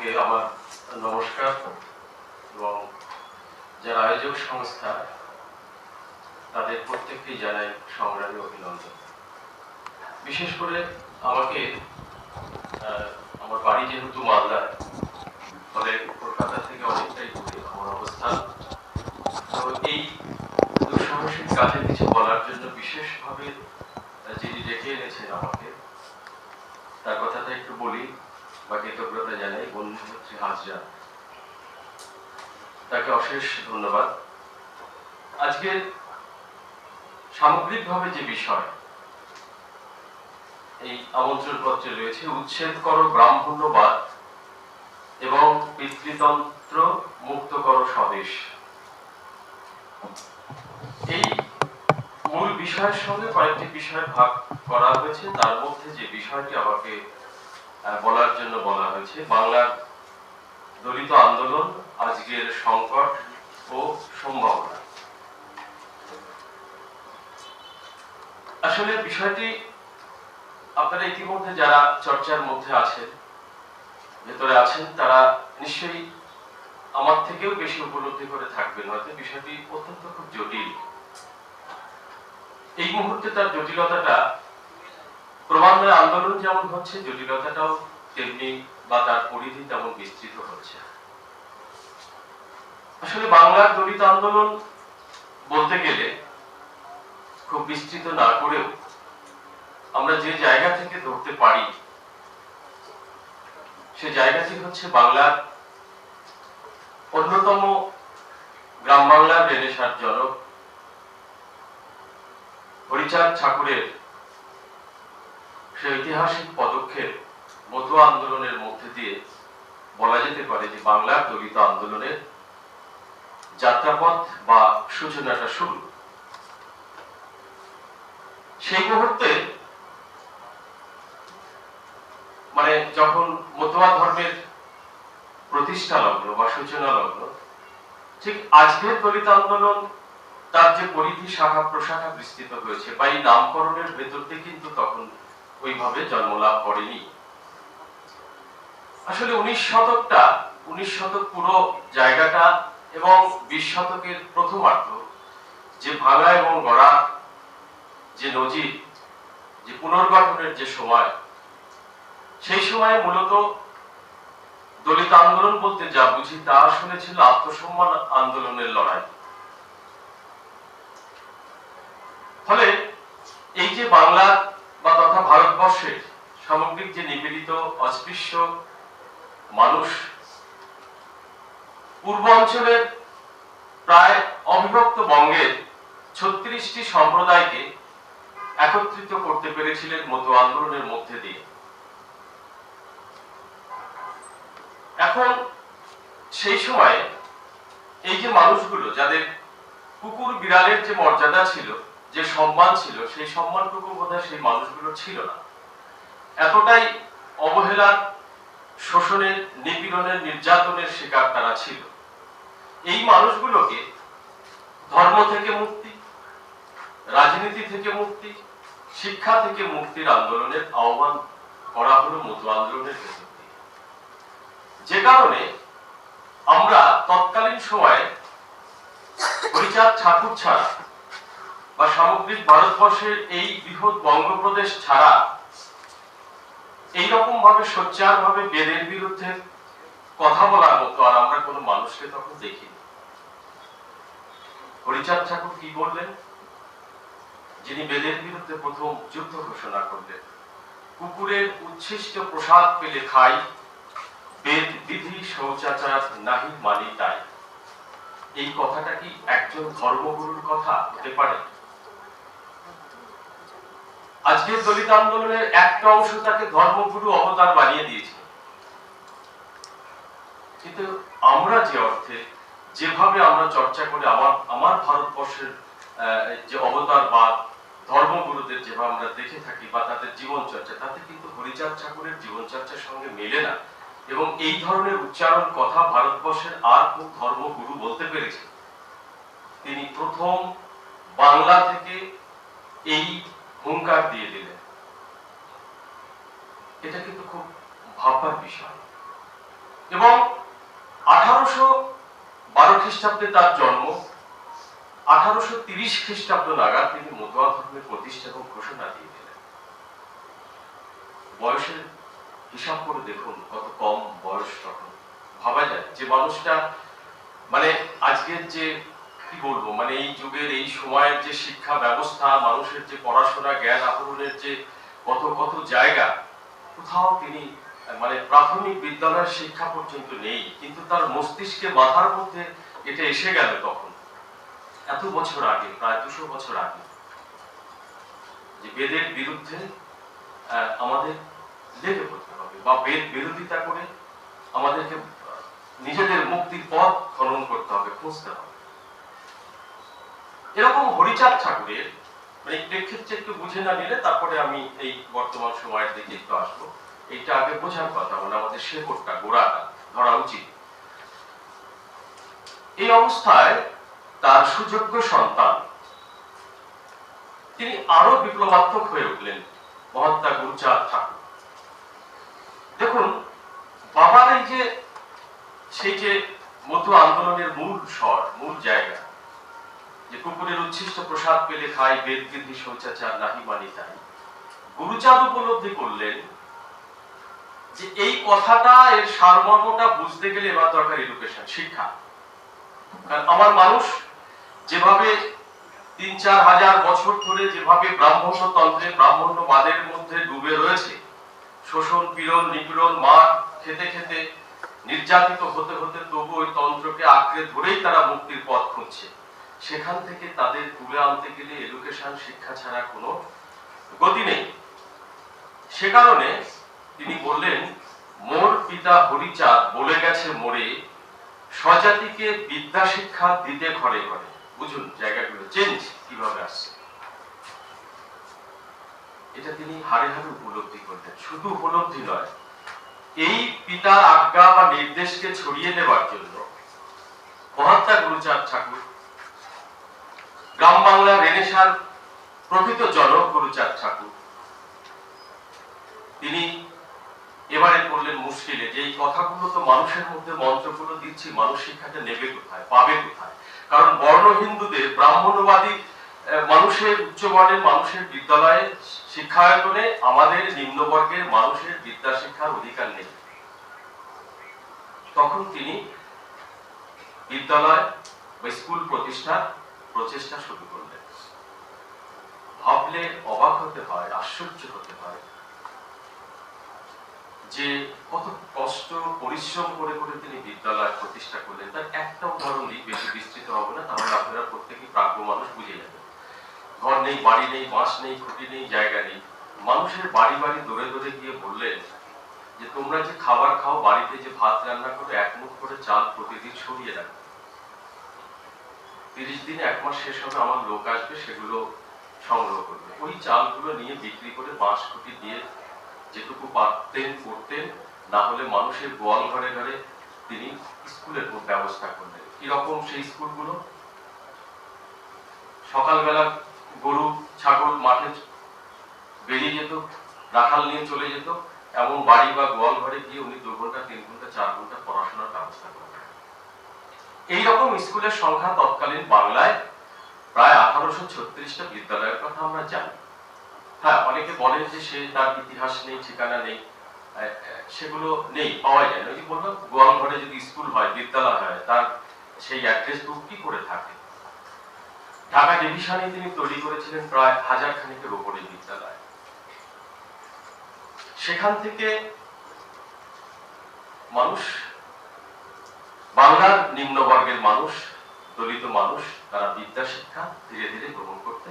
সকলকে আমার নমস্কার এবং যারা আয়োজক সংস্থা তাদের প্রত্যেককেই জানাই সংগ্রামী অভিনন্দন। বিশেষ করে আমাকে আমার বাড়ি যেহেতু মালদায়, ফলে কলকাতা থেকে অনেকটাই দূরে আমার অবস্থান। তো এই দুঃসাহসিক কাজে কিছু বলার জন্য বিশেষভাবে যিনি ডেকে এনেছেন আমাকে, তার কথাটা একটু বলি বা কৃতজ্ঞতা জানাই। বন্ধুত্রী হাজরা, তাকে অশেষ ধন্যবাদ। আজকে সামগ্রিকভাবে যে বিষয় এই আমন্ত্রণ পত্রে রয়েছে, উচ্ছেদ করো ব্রাহ্মণ্যবাদ এবং পিতৃতন্ত্র মুক্ত করো স্বদেশ, এই মূল বিষয়ের সঙ্গে কয়েকটি বিষয় ভাগ করা হয়েছে। তার মধ্যে যে বিষয়টি আমাকে বলার জন্য বলা হয়েছে, বাংলার দলিত আন্দোলন, আজকের সংকট ও সম্ভাবনা। আসলে বিষয়টি আপনারা ইতিমধ্যে যারা চর্চার মধ্যে আছেন, ভেতরে আছেন, তারা নিশ্চয়ই আমার থেকেও বেশি উপলব্ধি করে থাকবেন। হয়তো বিষয়টি অত্যন্ত খুব জটিল। এই মুহূর্তে তার জটিলতাটা ক্রমান্বয়ে আন্দোলন যেমন হচ্ছে, জটিলতাটাও তেমনি বা তার পরিধি তেমন বিস্তৃত হচ্ছে। আসলে বাংলার দলিত আন্দোলন বলতে গেলে খুব বিস্তৃত না করেও আমরা যে জায়গা থেকে ধরতে পারি, সে জায়গাটি হচ্ছে বাংলার অন্যতম গ্রাম বাংলার রেনেসাঁর জনক হরিচাঁদ ঠাকুরের সে ঐতিহাসিক পদক্ষেপ মতুয়া আন্দোলনের মধ্যে দিয়ে বলা যেতে পারে যে বাংলার দলিত আন্দোলনের যাত্রাপথ বা সূচনাটা শুরু। সেই মুহূর্তে মানে যখন মতুয়া ধর্মের প্রতিষ্ঠা লগ্ন বা সূচনা লগ্ন, ঠিক আজকের দলিত আন্দোলন তার যে পরিধি শাখা প্রশাখা বিস্তৃত হয়েছে বা এই নামকরণের ভেতর দিয়ে কিন্তু তখন ওইভাবে জন্মলাভ করেনি। আসলে 19 শতক পুরো জায়গাটা এবং 20 শতকের প্রথমার্ধ যে ভাঙা এবং গড়া যে নজির, যে পুনর্গঠনের যে সময়, সেই সময়ে মূলত দলিত আন্দোলন বলতে যা বুঝি তা আসলে ছিল আত্মসম্মান আন্দোলনের লড়াই। ফলে এই যে বাংলা বা তথা ভারতবর্ষের সামগ্রিক যে নিপীড়িত অস্পৃশ্য মানুষ, পূর্ব অঞ্চলের প্রায় অবিভক্ত বঙ্গের 36টি সম্প্রদায়কে একত্রিত করতে পেরেছিলেন মতুয়া আন্দোলনের মধ্যে দিয়ে। এখন সেই সময়ে এই যে মানুষগুলো, যাদের কুকুর বিড়ালের যে মর্যাদা ছিল, যে সম্মান ছিল, সেই সম্মানটুকু বোধহয় সেই মানুষগুলো ছিল না। এতটাই অবহেলার, শোষণের, নিপীড়নের, নির্যাতনের শিকার তারা ছিল। এই মানুষগুলোকে ধর্ম থেকে মুক্তি, রাজনীতি থেকে মুক্তি, শিক্ষা থেকে মুক্তির আন্দোলনের আহ্বান করা হলো মতুয়া আন্দোলনের ভেতর দিয়ে। যে কারণে আমরা তৎকালীন সময়ে হরিচাঁদ ঠাকুর ছাড়া বা সামগ্রিক ভারতবর্ষের এই বৃহৎ বঙ্গপ্রদেশ ছাড়া এইরকম ভাবে সোচ্চার ভাবে বেদের বিরুদ্ধে কথা বলার মতো আর আমরা কোনো মানুষকে তখন দেখিনি। হরিচাঁদ ঠাকুর কি বললেন? যিনি বেদের বিরুদ্ধে প্রথম যুদ্ধ ঘোষণা করলেন, কুকুরের উচ্ছিষ্ট প্রসাদ পেলে খাই, বেদ বিধি শৌচাচার নাহি মানি তাই। এই কথাটা কি একজন ধর্মগুরুর কথা হতে পারে? আজকের দলিত আন্দোলনের একটা অংশ তাকে ধর্মগুরু অবতার বানিয়ে দিয়েছে। কিন্তু আমরা যে অর্থে, যেভাবে আমরা চর্চা করে আমার ভারতবর্ষের যে অবতার বা ধর্মগুরুদের যেভাবে আমরা দেখে থাকি বা তাদের জীবন চর্চা, তাতে কিন্তু হরিচাঁদ ঠাকুরের জীবন চর্চার সঙ্গে মেলে না। এবং এই ধরনের উচ্চারণ কথা ভারতবর্ষের আর কোন ধর্মগুরু বলতে পেরেছে? তিনি প্রথম বাংলা থেকে এই হুঙ্কার দিয়ে দিলেন। এটা কিন্তু খুব ভাববার বিষয়। এবং 1812 খ্রিস্টাব্দে তার জন্ম। 1830 খ্রিস্টাব্দ নাগাদ তিনি মতুয়া ধর্মের প্রতিষ্ঠা এবং ঘোষণা দিয়েছিলেন। বয়সের হিসাব করে দেখুন কত কম বয়স তখন। ভাবা যায় যে মানুষটা মানে আজকের যে কি বলবো মানে এই যুগের এই সময়ের যে শিক্ষা ব্যবস্থা, মানুষের যে পড়াশোনা জ্ঞান আহরণের যে কত কত জায়গা, কোথাও তিনি মানে প্রাথমিক বিদ্যালয়ের শিক্ষা পর্যন্ত নেই, কিন্তু তার মস্তিষ্কে মাথার মধ্যে এটা এসে গেল তখন এত বছর আগে, প্রায় 200 বছর আগে, যে বেদের বিরুদ্ধে আমাদের লেগে পড়তে হবে বা বেদ বিরোধিতা করে আমাদেরকে নিজেদের মুক্তির পথ খনন করতে হবে, খুঁজতে হবে। এরকম হরিচাঁদ ঠাকুরের মানে প্রেক্ষিতটা একটু বুঝে না নিলে তারপরে আমি এই বর্তমান সময়ের দিকে একটু আসবো। এইটা আগে বোঝার কথা, মানে আমাদের শেকড়টা গোড়াটা ধরা উচিত। এই অবস্থায় তার সুযোগ্য সন্তান তিনি আরো বিপ্লবাত্মক হয়ে উঠলেন, মহাত্মা গুরুচাঁদ ঠাকুর। দেখুন বাবার এই যে সেই যে মতুয়া আন্দোলনের মূল স্বর, মূল জায়গা, যে কুকুরের উচ্ছিষ্ট প্রসাদ পেলে খাই, বেদ বিধি শৌচাচার নাহি মানি তাই, গুরুচাঁদ উপলব্ধি করলেন যে এই কথাটা, এর সারমর্মটা বুঝতে গেলে এবার দরকার এডুকেশন, শিক্ষা। কারণ আমার মানুষ যেভাবে 3-4 হাজার বছর ধরে যেভাবে ব্রাহ্মণ্যতন্ত্রে ব্রাহ্মণ্যবাদের মধ্যে ডুবে রয়েছে, শোষণ পীড়ন নিপীড়ন মার খেতে খেতে নির্যাতিত হতে হতে তবু ওই তন্ত্রকে আঁকড়ে ধরেই তারা মুক্তির পথ খুঁজছে, সেখান থেকে তাদের তুলে আনতে গেলে এডুকেশন, শিক্ষা ছাড়া কোনো গতি নেই। সে কারণে তিনি বললেন, মোর পিতা হরিচাঁদ বলে গেছে মোরে, স্বজাতিকে বিদ্যা শিক্ষা দিতে ঘরে ঘরে। বুঝুন জায়গাগুলো চেঞ্জ কিভাবে আসছে, এটা তিনি হাড়ে হাড়ে উপলব্ধি করলেন। শুধু উপলব্ধি নয়, এই পিতার আজ্ঞা বা নির্দেশকে ছড়িয়ে দেওয়ার জন্য মহাত্মা গুরুচাঁদ ঠাকুর, গ্রাম বাংলা রেনেসার প্রকৃত জনক গুরুচাঁদ ঠাকুর, তিনি এবারে পড়লেন মুশকিলে যে এই কথাগুলো তো মানুষের মধ্যে মন্ত্রগুলো দিচ্ছি, মানুষ শিক্ষাটা নেবে কোথায়, পাবে কোথায়? কারণ বর্ণ হিন্দুদের ব্রাহ্মণবাদী মানুষের, উচ্চবর্ণের মানুষের বিদ্যালয়ে শিক্ষায়তনে আমাদের নিম্নবর্গের মানুষের বিদ্যা শিক্ষার অধিকার নেই। তখন তিনি বিদ্যালয় বা স্কুল প্রতিষ্ঠার প্রচেষ্টা শুরু করলেন। ভাবলে অবাক হতে হয়, আশ্চর্য হতে হয় যে কত কষ্ট পরিশ্রম করে করে তিনি বিদ্যালয় প্রতিষ্ঠা করলেন। তার একটা উদাহরণ দিই, বেশি বিস্তৃত হবে না, তাহলে আপনারা প্রত্যেকেই প্রাজ্ঞ মানুষ বুঝে যাবেন। ঘর নেই, বাড়ি নেই, বাঁশ নেই, খুঁটি নেই, জায়গা নেই, মানুষের বাড়ি বাড়ি দৌড়ে দৌড়ে গিয়ে বললেন যে তোমরা যে খাবার খাও, বাড়িতে যে ভাত রান্না করে 1 মুঠ করে চাল প্রতিদিন সরিয়ে রাখো, 30 দিনে 1 মাস শেষ হবে, আমার লোক আসবে, সেগুলো সংগ্রহ করবে। ওই চালগুলো নিয়ে বিক্রি করে বাঁশ খুঁটি দিয়ে যেটুকু পারতেন করতেন, না হলে মানুষের গোয়াল ঘরে ঘরে তিনি স্কুলের ব্যবস্থা করলেন। কিরকম সেই স্কুলগুলো? সকালবেলা গরু ছাগল মাঠে বেরিয়ে যেত, রাখাল নিয়ে চলে যেত, এমন বাড়ি বা গোয়াল ঘরে গিয়ে উনি 2 ঘন্টা 3 ঘন্টা 4 ঘন্টা পড়াশোনার ব্যবস্থা করলেন। এইরকম স্কুলের সংখ্যা তৎকালীন বাংলায় প্রায় 1836টা বিদ্যালয়ের কথা আমরা জানি। হ্যাঁ, অনেকে বলেন যে সে তার ইতিহাস নেই, ঠিকানা নেই, সেগুলো নেই, পাওয়া যায় না। ওই যে বললাম, গোয়াল ঘরে যদি স্কুল হয়, বিদ্যালয় হয়, তার সেই অ্যাড্রেস বুক কি করে থাকে? ঢাকা ডিভিশনে তিনি তৈরি করেছিলেন প্রায় 1000 খানেকের উপরে বিদ্যালয়। সেখান থেকে মানুষ, বাংলার নিম্নবর্গের মানুষ, দলিত মানুষ, তারা বিদ্যা শিক্ষা ধীরে ধীরে গ্রহণ করতে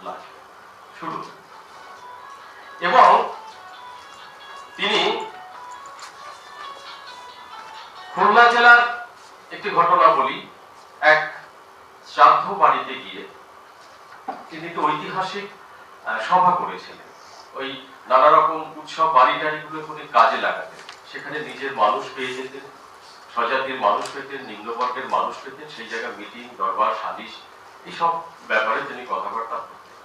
লাগবে শুরু। এবং তিনি খুলনা জেলার একটি ঘটনা বলি, এক শ্রাদ্ধ বাড়িতে গিয়ে তিনি একটি ঐতিহাসিক সভা করেছিলেন। ওই নানা রকম উৎসব বাড়ি টাড়িগুলো উনি কাজে লাগাতেন, সেখানে নিজের মানুষ পেয়ে যেতেন, স্বজাতির মানুষ পেতেন, নিম্নবর্গের মানুষ পেতেন, সেই জায়গায় মিটিং, দরবার, সালিশ, এইসব ব্যাপারে তিনি কথাবার্তা বলতেন।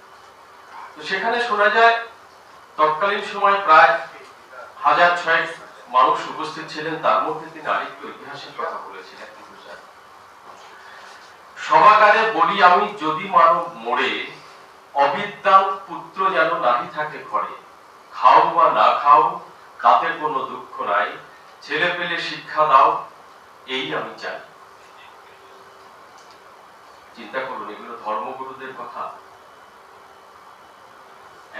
তো সেখানে শোনা যায় তৎকালীন সময় প্রায় 1006 মানুষ উপস্থিত ছিলেন, তার মধ্যে তিনি আরেকটু ঐতিহাসিক কথা বলেছিলেন। সমাকারে বলি আমি, যদি মানব মোড়ে, অবিদ্যান পুত্র যেন নাহি থাকে ঘরে, খাও বা না খাও তাতে কোনো দুঃখ নাই, ছেলে পেলে শিক্ষা দাও এই আমি চাই। চিন্তা করুন, এগুলো ধর্মগুরুদের কথা?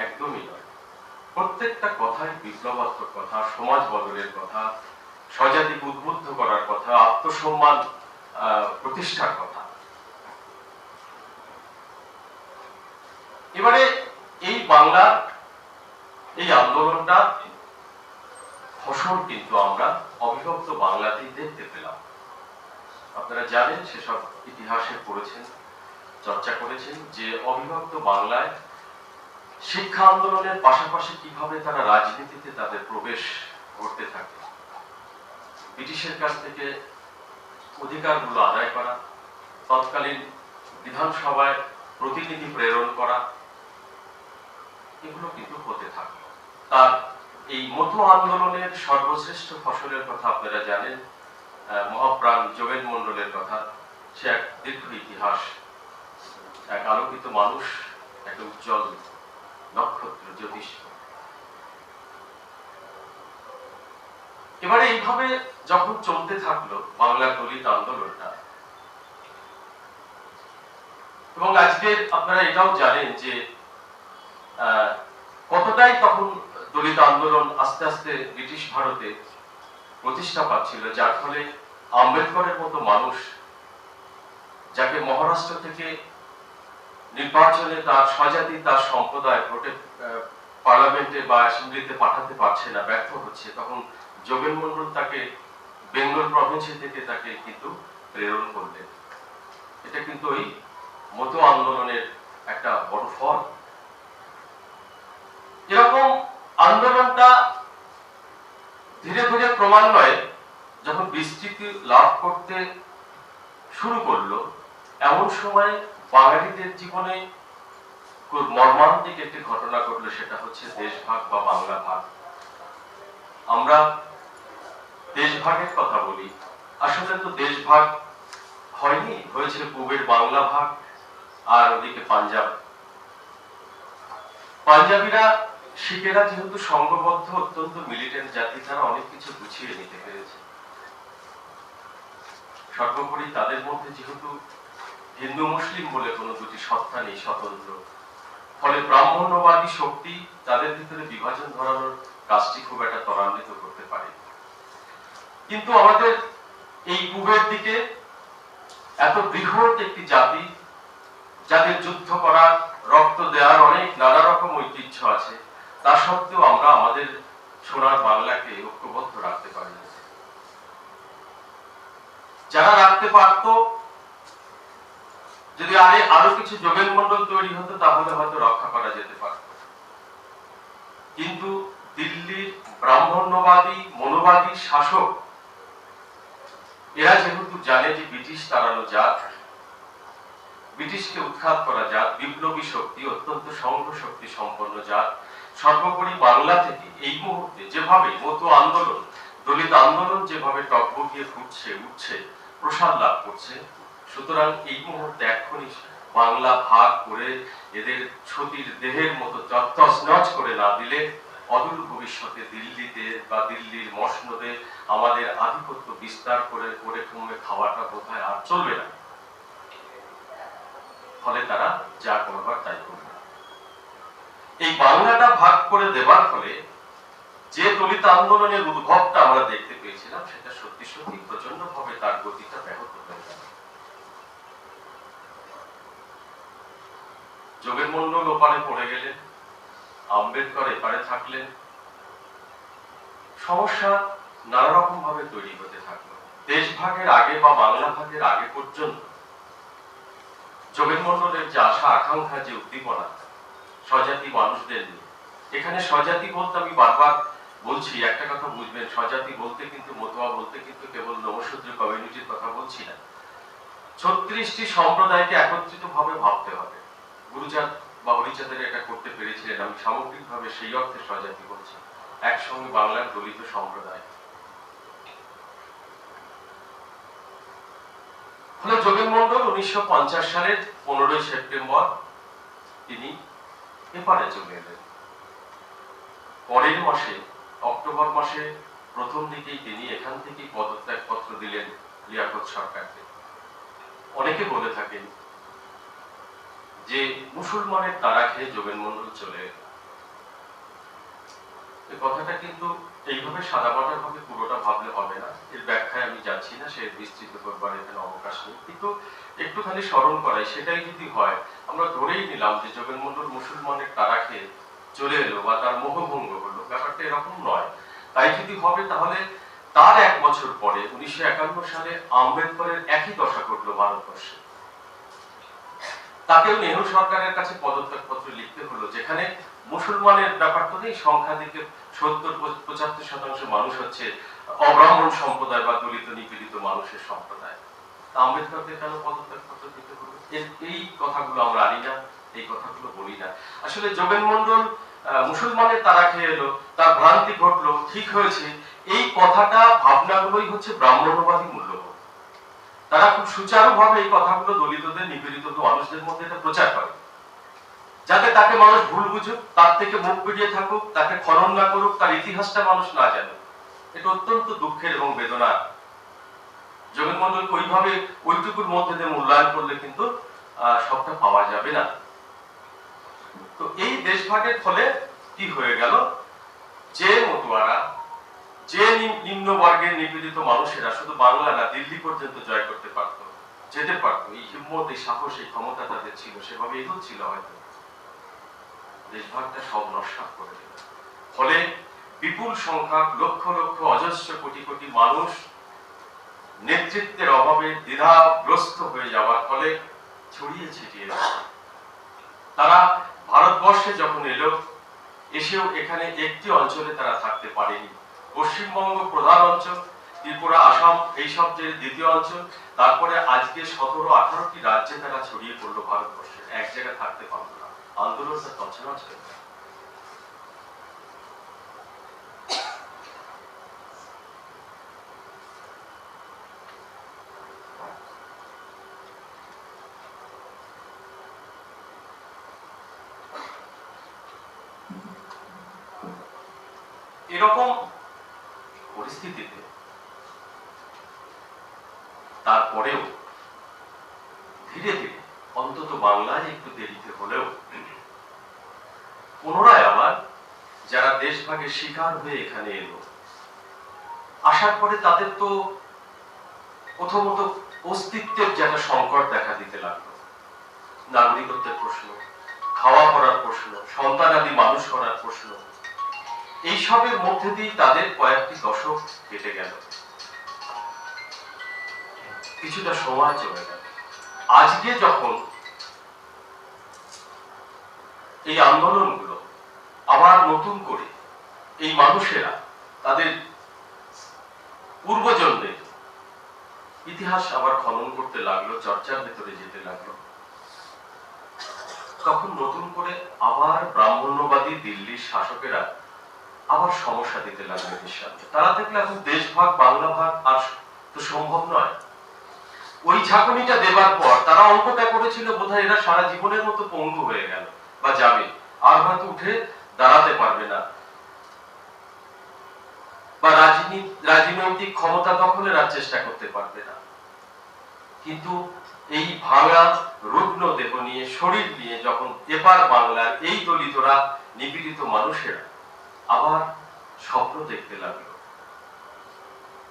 একদমই নয়। প্রত্যেকটা কথাই বিপ্লবাত্মক কথা, সমাজ বদলের কথা, স্বজাতিকে উদ্বুদ্ধ করার কথা, আত্মসম্মান প্রতিষ্ঠার কথা। এবারে এই বাংলার এই আন্দোলনটা ফসল কিন্তু আমরা অবিভক্ত বাংলাতেই দেখতে পেলাম। আপনারা জানেন, সেসব ইতিহাসে পড়েছেন, চর্চা করেছেন, যে অবিভক্ত বাংলায় শিক্ষা আন্দোলনের পাশাপাশি কিভাবে তারা রাজনীতিতে তাদের প্রবেশ ঘটতে থাকে, ব্রিটিশের কাছ থেকে অধিকারগুলো আদায় করা, তৎকালীন বিধানসভায় প্রতিনিধি প্রেরণ করা, এগুলো কিন্তু হতে থাকে। তার এই মতো আন্দোলনের সর্বশ্রেষ্ঠ ফসলের কথা আপনারা জানেন, মহাপ্রাণ যোগেন মন্ডলের কথা। সে এক দীর্ঘ ইতিহাস, এক আলোকিত মানুষ, এক উজ্জ্বল নক্ষত্র, জ্যোতিষ। এবারে এইভাবে যখন চলতে থাকলো বাংলার দলিত আন্দোলনটা, এবং আজকে আপনারা এটাও জানেন যে কতটাই তখন দলিত আন্দোলন আস্তে আস্তে ব্রিটিশ ভারতে প্রতিষ্ঠা পাচ্ছিল, যার ফলে আম্বেদকরের মতো মানুষ, যাকে মহারাষ্ট্র থেকে নির্বাচনে তার স্বজাতি, তার সম্প্রদায় ভোটে পার্লামেন্টে বা অ্যাসেম্বলিতে পাঠাতে পারছে না, ব্যর্থ হচ্ছে, তখন যোগেন মন্ডল তাকে বেঙ্গল প্রভিন্স থেকে তাকে কিন্তু প্রেরণ করলেন। এটা কিন্তু ওই মতো আন্দোলনের একটা বড় ফল। এরকম আন্দোলনটা ধীরে ধীরে ক্রমান্বয়ে যখন বিস্তৃতি লাভ করতে শুরু করলো, এমন সময় বাঙালিদের জীবনে খুব মর্মান্তিক একটি ঘটনা ঘটলো, সেটা হচ্ছে দেশভাগ বা বাংলা ভাগ। আমরা দেশভাগের কথা বলি, আসলে তো দেশভাগ হয়নি, হয়েছিল পূবের বাংলা ভাগ আর ওদিকে পাঞ্জাব। পাঞ্জাবিরা, শিখেরা যেহেতু সংঘবদ্ধ, অত্যন্ত মিলিটেন্ট জাতি, তারা অনেক কিছু গুছিয়ে নিতে পেরেছে। সর্বোপরি তাদের মধ্যে যেহেতু হিন্দু মুসলিম বলে কোনো দুটি সত্তা নেই স্বতন্ত্র, ফলে ব্রাহ্মণ্যবাদী শক্তি তাদের ভিতরে বিভাজন ধরানোর কাজটি খুব একটা ত্বরান্বিত করতে পারে। কিন্তু আমাদের এই পূবের দিকে এত বৃহৎ একটি জাতি, যাদের যুদ্ধ করার, রক্ত দেওয়ার অনেক নানা রকম ঐতিহ্য আছে, তা সত্ত্বেও আমরা আমাদের সোনার বাংলাকে ঐক্যবদ্ধ রাখতে পারি না। যারা রাখতে পারত, যদি আরো কিছু যোগেন মন্ডল তৈরি হতো, তাহলে হয়তো রক্ষা করা যেতে পারত। কিন্তু দিল্লির ব্রাহ্মণ্যবাদী মনোবাদী শাসক, এরা যেহেতু জানে যে ব্রিটিশ তাড়ানো জাত, ব্রিটিশকে উৎখাত করা জাত, বিপ্লবী শক্তি, অত্যন্ত সংঘ শক্তি সম্পন্ন জাত, সর্বোপরি বাংলা থেকে এই মুহূর্তে যেভাবে মতো আন্দোলন, দলিত আন্দোলন যেভাবে টগবগিয়ে ফুটছে, উঠছে, প্রসার লাভ করছে, সুতরাং এই মুহূর্তে এখনই বাংলা ভাগ করে এদের ছতির দেহের মতো তছনছ করে না দিলে, অদূর ভবিষ্যতে দিল্লিতে বা দিল্লির মসনদে আমাদের আধিপত্য বিস্তার করে করে কমে খাওয়াটা বোধহয় আর চলবে না। ফলে তারা যা করবার তাই করবে। এই বাংলাটা ভাগ করে দেবার ফলে যে দলিত আন্দোলনের উদ্ভবটা আমরা দেখতে পেয়েছিলাম, সেটা সত্যি সত্যি প্রচন্ড ভাবে তার গতিটা ব্যাহত হয়ে গেল। যোগেন মন্ডল ওপারে পড়ে গেলেন, আম্বেদকর এপারে থাকলেন, সমস্যা নানা রকম ভাবে তৈরি হতে থাকলো। দেশভাগের আগে বা বাংলা ভাগের আগে পর্যন্ত যোগেন মন্ডলের যে আশা আকাঙ্ক্ষা, যে উদ্দীপনা স্বজাতি মানুষদের নিয়ে, এখানে স্বজাতি বলতে আমি বারবার বলছি, একটা কথা বুঝবেন, স্বজাতি বলতে কিন্তু, মতুয়া বলতে কিন্তু কেবল নমশূদ্র কমিউনিটির কথা বলছি না। 36টি সম্প্রদায়কে একত্রিত ভাবে ভাবতে হবে। গুরুচাঁদ বা হরিচাঁদের এটা করতে পেরেছিলেন। আমি সামগ্রিকভাবে সেই অর্থে স্বজাতি বলছি, একসঙ্গে বাংলার দলিত সম্প্রদায়, 1950 সালের 15ই সেপ্টেম্বর তিনি এপারে চলে এলেন। পরের মাসে অক্টোবর মাসে প্রথম দিকেই তিনি এখান থেকেই পদত্যাগ পত্র দিলেন লিয়াকত সরকারকে। অনেকে বলে থাকেন যে মুসলমানের তারা খেয়ে যোগেন মন্ডল চলে এলেন। এই কথাটা কিন্তু এইভাবে সাদামাটা ভাবে পুরোটা ভাবলে হবে না, এর ব্যাখ্যায় আমি যাচ্ছি না, সে বিস্তৃত করবার এখানে অবকাশ নেই, কিন্তু একটুখানি স্মরণ করাই। সেটাই যদি হয়, আমরা ধরেই নিলাম যে যোগেন মন্ডল মুসলমানের তারা খেয়ে চলে এলো বা তার মোহভঙ্গ হলো, ব্যাপারটা এরকম নয়। তাই যদি হবে তাহলে তার 1 বছর পরে 1951 সালে আম্বেদকরের একই দশা ঘটলো ভারতবর্ষে। তাকেও নেহরু সরকারের কাছে পদত্যাগ পত্র লিখতে হলো, যেখানে মুসলমানের ব্যাপার তো নেই, সংখ্যা দিকে 70-75% মানুষ হচ্ছে অব্রাহ্মণ সম্প্রদায় বা দলিত নিপীড়িত মানুষের সম্প্রদায়। আম্বেদকরকে কেন পদত্যাগ পত্র দিতে হলো? এই কথাগুলো আমরা আনি না, এই কথাগুলো বলি না। আসলে যোগেন মন্ডল মুসলমানের তারা খেয়ে এলো, তার ভ্রান্তি ঘটলো, ঠিক হয়েছে, এই কথাটা ভাবনাগুলোই হচ্ছে ব্রাহ্মণ্যবাদী মূল্যবোধ। তারা খুব সুচারুভাবে এই কথাগুলো দলিতদের নিপীড়িত মানুষদের মধ্যে এটা প্রচার করে, যাতে তাকে মানুষ ভুল বুঝুক, তার থেকে মুখ ফিরিয়ে থাকুক, তাকে খনন না করুক, তার ইতিহাসটা মানুষ না জানে। এটা অত্যন্ত দুঃখের এবং বেদনার। যোগেন মন্ডলকে ওইভাবে ওইটুকুর মধ্যে দিয়ে মূল্যায়ন করলে কিন্তু সবটা পাওয়া যাবে না। তো এই দেশভাগের ফলে কি হয়ে গেল, যে মতুয়ারা, যে নিম্ন বর্গের নিপীড়িত মানুষেরা শুধু বাংলা না দিল্লি পর্যন্ত জয় করতে পারত, যেতে পারত, এই হিম্মত, এই সাহস, এই ক্ষমতা তাদের ছিল, সেভাবে এগোচ্ছিল, হয়তো দেশভাগটা সব নস্বাত করে দিল। ফলে বিপুল সংখ্যক লক্ষ লক্ষ অজস্র কোটি কোটি মানুষ নেতৃত্বের অভাবে দ্বিধাগ্রস্ত হয়ে যাওয়ার ফলে ছড়িয়ে ছিটিয়ে তারা ভারতবর্ষে যখন এলো, এসেও এখানে একটি অঞ্চলে তারা থাকতে পারেনি। পশ্চিমবঙ্গ প্রধান অঞ্চল, ত্রিপুরা, আসাম এইসব যে দ্বিতীয় অঞ্চল, তারপরে আজকে 17-18টি রাজ্যে তারা ছড়িয়ে পড়লো ভারতবর্ষে, এক জায়গায় থাকতে পারলো না। আন্দোলনটা তছনছ হয়ে গেল। এরকম পরিস্থিতিতে তারপরেও ধীরে ধীরে, অন্তত বাংলায় একটু দেরিতে হলেও, পুনরায় আবার যারা দেশভাগের শিকার হয়ে এখানে এলো, আসার পরে তাদের তো প্রথমত অস্তিত্বের যে একটা সংকট দেখা দিতে লাগলো। নাগরিকত্বের প্রশ্ন, খাওয়া পড়ার প্রশ্ন, সন্তানাদি মানুষ করার প্রশ্ন, এইসবের মধ্যে দিয়ে তাদের কয়েকটি দশক কেটে গেল, কিছুটা সময় চলে গেল। আজকে যখন এই আন্দোলনগুলো আবার নতুন করে এই মানুষেরা তাদের পূর্বজন্মের ইতিহাস আবার খনন করতে লাগলো, চর্চার ভেতরে যেতে লাগলো, তখন নতুন করে আবার ব্রাহ্মণ্যবাদী দিল্লির শাসকেরা আবার সমস্যা দিতে লাগলো এর সাথে। তারা দেখলে এখন দেশভাগ, বাংলা ভাগ আর তো সম্ভব নয়। ওই ঝাঁকুনিটা দেবার পর তারা অঙ্কটা করেছিল বোধহয় এরা সারা জীবনের মতো পঙ্গু হয়ে গেল বা যাবে, আর হয়তো উঠে দাঁড়াতে পারবে না, বা রাজনৈতিক ক্ষমতা দখলের আর চেষ্টা করতে পারবে না। কিন্তু এই ভাঙা রুগ্ন দেহ নিয়ে, শরীর নিয়ে যখন এপার বাংলার এই দলিতরা, নিপীড়িত মানুষেরা আবার স্বপ্ন দেখতে লাগলো,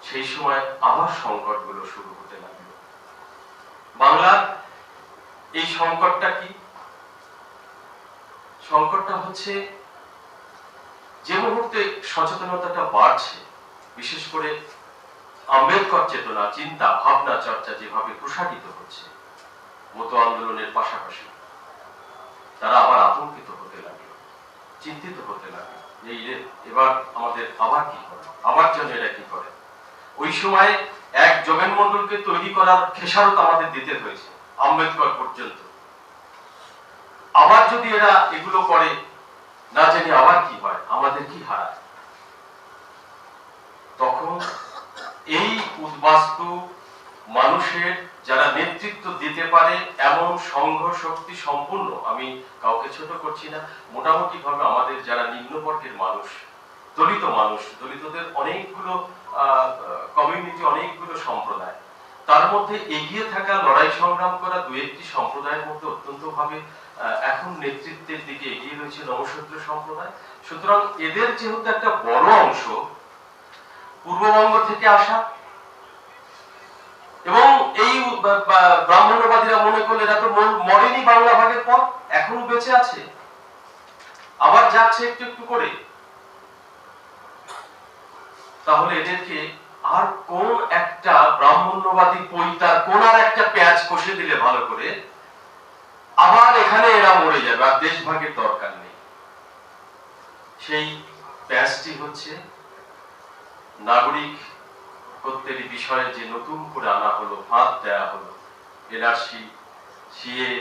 সেই সময় আবার সংকটগুলো শুরু হতে লাগলো। বাংলার এই সংকটটা কি? সংকটটা হচ্ছে যে মুহূর্তে সচেতনতাটা বাড়ছে, বিশেষ করে আম্বেদকর চেতনা, চিন্তা, ভাবনা, চর্চা যেভাবে প্রসারিত হচ্ছে মতো আন্দোলনের পাশাপাশি, তারা আবার আতঙ্কিত হতে লাগলো, চিন্তিত হতে লাগলো, এই রে এবার আমাদের আবার কি করে, আবার যেন এরা কি করে। ওই সময় এক যোগেন মন্ডলকে তৈরি করার খেসারত আমাদের দিতে হয়েছে আম্বেদকর পর্যন্ত। আবার যদি এরা এগুলো করে, না জানি আবার কি হয়, আমাদের কি হারায়। তখন এই উদ্বাস্তু মানুষের যারা নেতৃত্ব দিতে পারে এমন সংঘ শক্তি সম্পূর্ণ, আমি কাউকে ছোট করছি না, মোটামুটি ভাবে আমাদের যারা নিম্নবর্গের মানুষ, দলিত মানুষ, দলিতদের অনেকগুলো কমিউনিটি, অনেকগুলো সম্প্রদায়, তার মধ্যে এগিয়ে থাকা, লড়াই সংগ্রাম করা দু একটি সম্প্রদায়ের মধ্যে অত্যন্ত ভাবে এখন নেতৃত্বের দিকে এগিয়ে রয়েছে নমশূদ্র সম্প্রদায়। সুতরাং এদের যেহেতু একটা বড় অংশ পূর্ববঙ্গ থেকে আসা, এবং এই ব্রাহ্মণ্যবাদীরা মনে করলে এরা তো মরেনি বাংলা ভাগের পর, এখনো বেঁচে আছে, আবার যাচ্ছে একটু একটু করে, তাহলে এদেরকে আর কোন একটা ব্রাহ্মণ্যবাদী পৈতার কোন আর একটা পেঁয়াজ কষে দিলে ভালো করে আবার এখানে এরা মরে যাবে, আর দেশভাগের দরকার নেই। সেই পেঁয়াজটি হচ্ছে নাগরিক কর্তের বিষয়ে যে নতুন করে আনা হলো, ফাঁদ দেয়া হলো, এনআরসি, সিএ,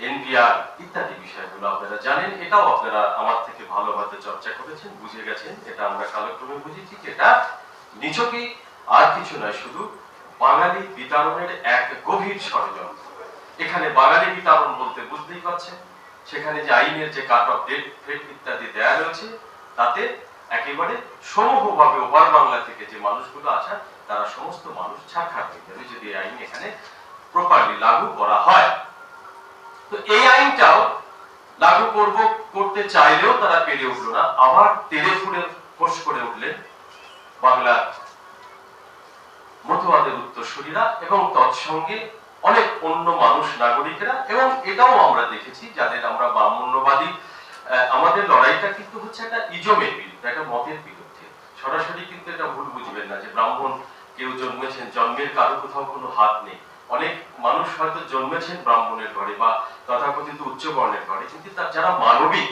এনপিআর ইত্যাদি বিষয়গুলো আপনারা জানেন। এটাও আপনারা আমার থেকে ভালোভাবে চর্চা করেছেন, বুঝে গেছেন। এটা আমরা কালক্রমে বুঝেছি যে এটা নিছকই আর কিছু নয়, শুধু বাঙালি বিতরণের এক গভীর ষড়যন্ত্র। এখানে বাঙালি বিতরণ বলতে বুঝতেই পারছেন, সেখানে যে আইনের যে কাট অফ ডেট ফেট ইত্যাদি দেয়া রয়েছে, তাতে একেবারে সমূহভাবে ওপার বাংলা থেকে যে মানুষগুলো আসেন তারা সমস্ত মানুষ ছাড়খাড় হয়ে যাবে যদি এই আইন এখানে প্রপারলি লাগু করা হয়। তো এই আইনটাও লাগু করতে চাইলেও তারা পেরে উঠলো না, আবার তেড়ে ফুড়ে ফোঁস করে উঠলেন বাংলা মতুয়াদের উত্তরসূরিরা এবং তৎসঙ্গে অনেক অন্য মানুষ, নাগরিকেরা। এবং এটাও আমরা দেখেছি, যাদের আমরা ব্রাহ্মণ্যবাদী, আমাদের লড়াইটা কিন্তু হচ্ছে একটা ইজমের বিরুদ্ধে, একটা মতের বিরুদ্ধে। সরাসরি কিন্তু এটা ভুল বুঝবেন না যে ব্রাহ্মণ কেউ জন্মেছেন, জন্মের কারো কোথাও কোনো হাত নেই। অনেক মানুষ হয়তো জন্মেছেন ব্রাহ্মণের ঘরে বা তথাকথিত উচ্চ বর্ণের ঘরে, কিন্তু তার যারা মানবিক,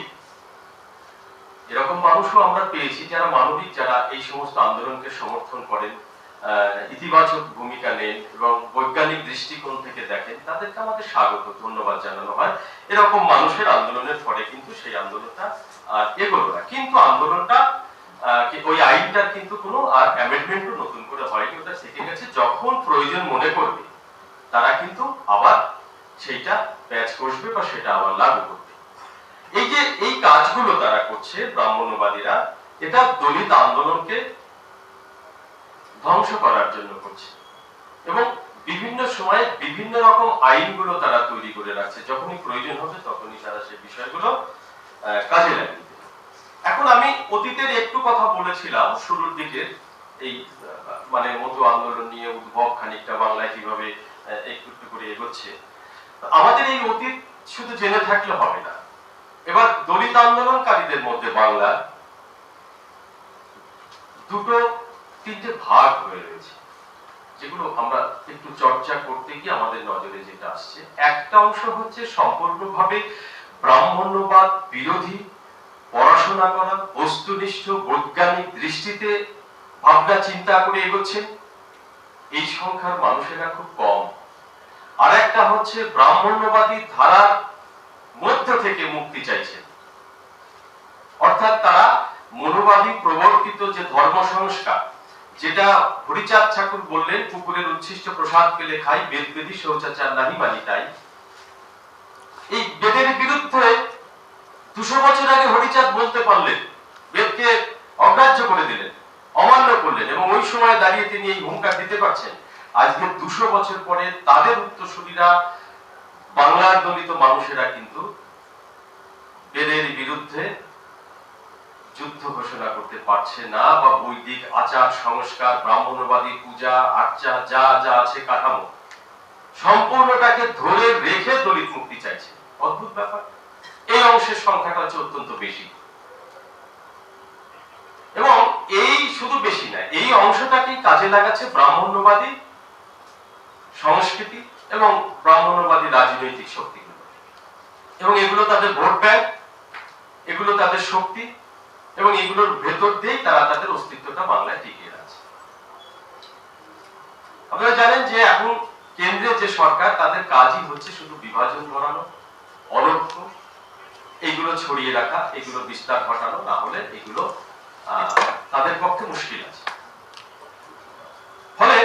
এরকম মানুষও আমরা পেয়েছি যারা মানবিক, যারা এই সমস্ত আন্দোলনকে সমর্থন করেন, ইতিবাচক ভূমিকা নেন এবং বৈজ্ঞানিক দৃষ্টিকোণ থেকে দেখেন, তাদেরকে আমাদের স্বাগত, ধন্যবাদ জানানো হয়। এরকম মানুষের আন্দোলনের ফলে কিন্তু সেই আন্দোলনটা এগোলো না। কিন্তু আন্দোলনটা, ওই আইনটার কিন্তু কোনো আর অ্যামেন্ডমেন্টও নতুন করে হয়নি, ওটা থেকে গেছে। যখন প্রয়োজন মনে করবে তারা কিন্তু আবার সেইটা প্যাচ কষবে বা সেটা আবার লাগু করবে। এই যে এই কাজগুলো তারা করছে ব্রাহ্মণ্যবাদীরা, এটা দলিত আন্দোলনকে ধ্বংস করার জন্য করছে এবং বিভিন্ন সময়ে বিভিন্ন রকম আইনগুলো তারা তৈরি করে রাখছে। যখনই প্রয়োজন হবে তখনই তারা সেই বিষয়গুলো কাজে লাগিয়ে দেবে। এখন আমি অতীতের একটু কথা বলেছিলাম শুরুর দিকে, এই মানে মতো আন্দোলন নিয়ে উদ্ভব খানিকটা বাংলায় কিভাবে একটু একটু করে এগোচ্ছে। আমাদের এই অতীত শুধু জেনে থাকলে হবে না। এবার দলিত আন্দোলনকারীদের মধ্যে বাংলা দুটো তিনটে ভাগ হয়ে রয়েছে, যেগুলো আমরা একটু চর্চা করতে গিয়ে আমাদের নজরে যেটা আসছে। একটা অংশ হচ্ছে সম্পূর্ণভাবে ব্রাহ্মণ্যবাদ বিরোধী, পড়াশোনা করা, বস্তুনিষ্ঠ বৈজ্ঞানিক দৃষ্টিতে ভাবনা চিন্তা করে এগোচ্ছেন, এই সংখ্যার মানুষেরা খুব কম। আর একটা হচ্ছে ব্রাহ্মণ্যবাদী ধারার মধ্য থেকে মুক্তি চাইছেন, অর্থাৎ তারা মনোবাদী প্রবর্তিত যে ধর্ম সংস্কার, যেটা হরিচাঁদ ঠাকুর বললেন, কুকুরের উচ্ছিষ্ট প্রসাদ পেলে খাই, বেদ বেদী শৌচাচার নাহি মানি তাই। এই বেদের বিরুদ্ধে 200 বছর আগে হরিচাঁদ বলতে পারলেন, বেদকে অগ্রাহ্য করে দিলেন, অমান্য করলেন, এবং ওই সময় দাঁড়িয়ে তিনি এই হুঙ্কার দিতে পারছেন। আজকে 200 বছর পরে তাদের উত্তরসূরিরা, বাংলার দলিত মানুষেরা কিন্তু বেদের বিরুদ্ধে যুদ্ধ ঘোষণা করতে পারছে না, বা বৈদিক আচার সংস্কার, ব্রাহ্মণ্যবাদী পূজা আর্চা যা যা আছে কাঠামো, সম্পূর্ণটাকে ধরে রেখে দলিত মুক্তি চাইছে। অদ্ভুত ব্যাপার। এই অংশের সংখ্যাটা হচ্ছে অত্যন্ত বেশি, এবং এই শুধু বেশি না, এই অংশটাকেই কাজে লাগাচ্ছে ব্রাহ্মণ্যবাদী সংস্কৃতি এবং ব্রাহ্মণ্যবাদী রাজনৈতিক শক্তিগুলো, এবং এগুলো তাদের ভোট ব্যাংক, এগুলো তাদের শক্তি, এবং এগুলোর ভেতর দিয়েই তারা তাদের অস্তিত্বটা বাংলায় টিকিয়ে রাখছে। আপনারা জানেন যে এখন কেন্দ্রের যে সরকার, তাদের কাজই হচ্ছে শুধু বিভাজন করানো, অনৈক্য এইগুলো ছড়িয়ে রাখা, এগুলো বিস্তার ঘটানো, না হলে এগুলো তাদের পক্ষে মুশকিল আছে। ফলে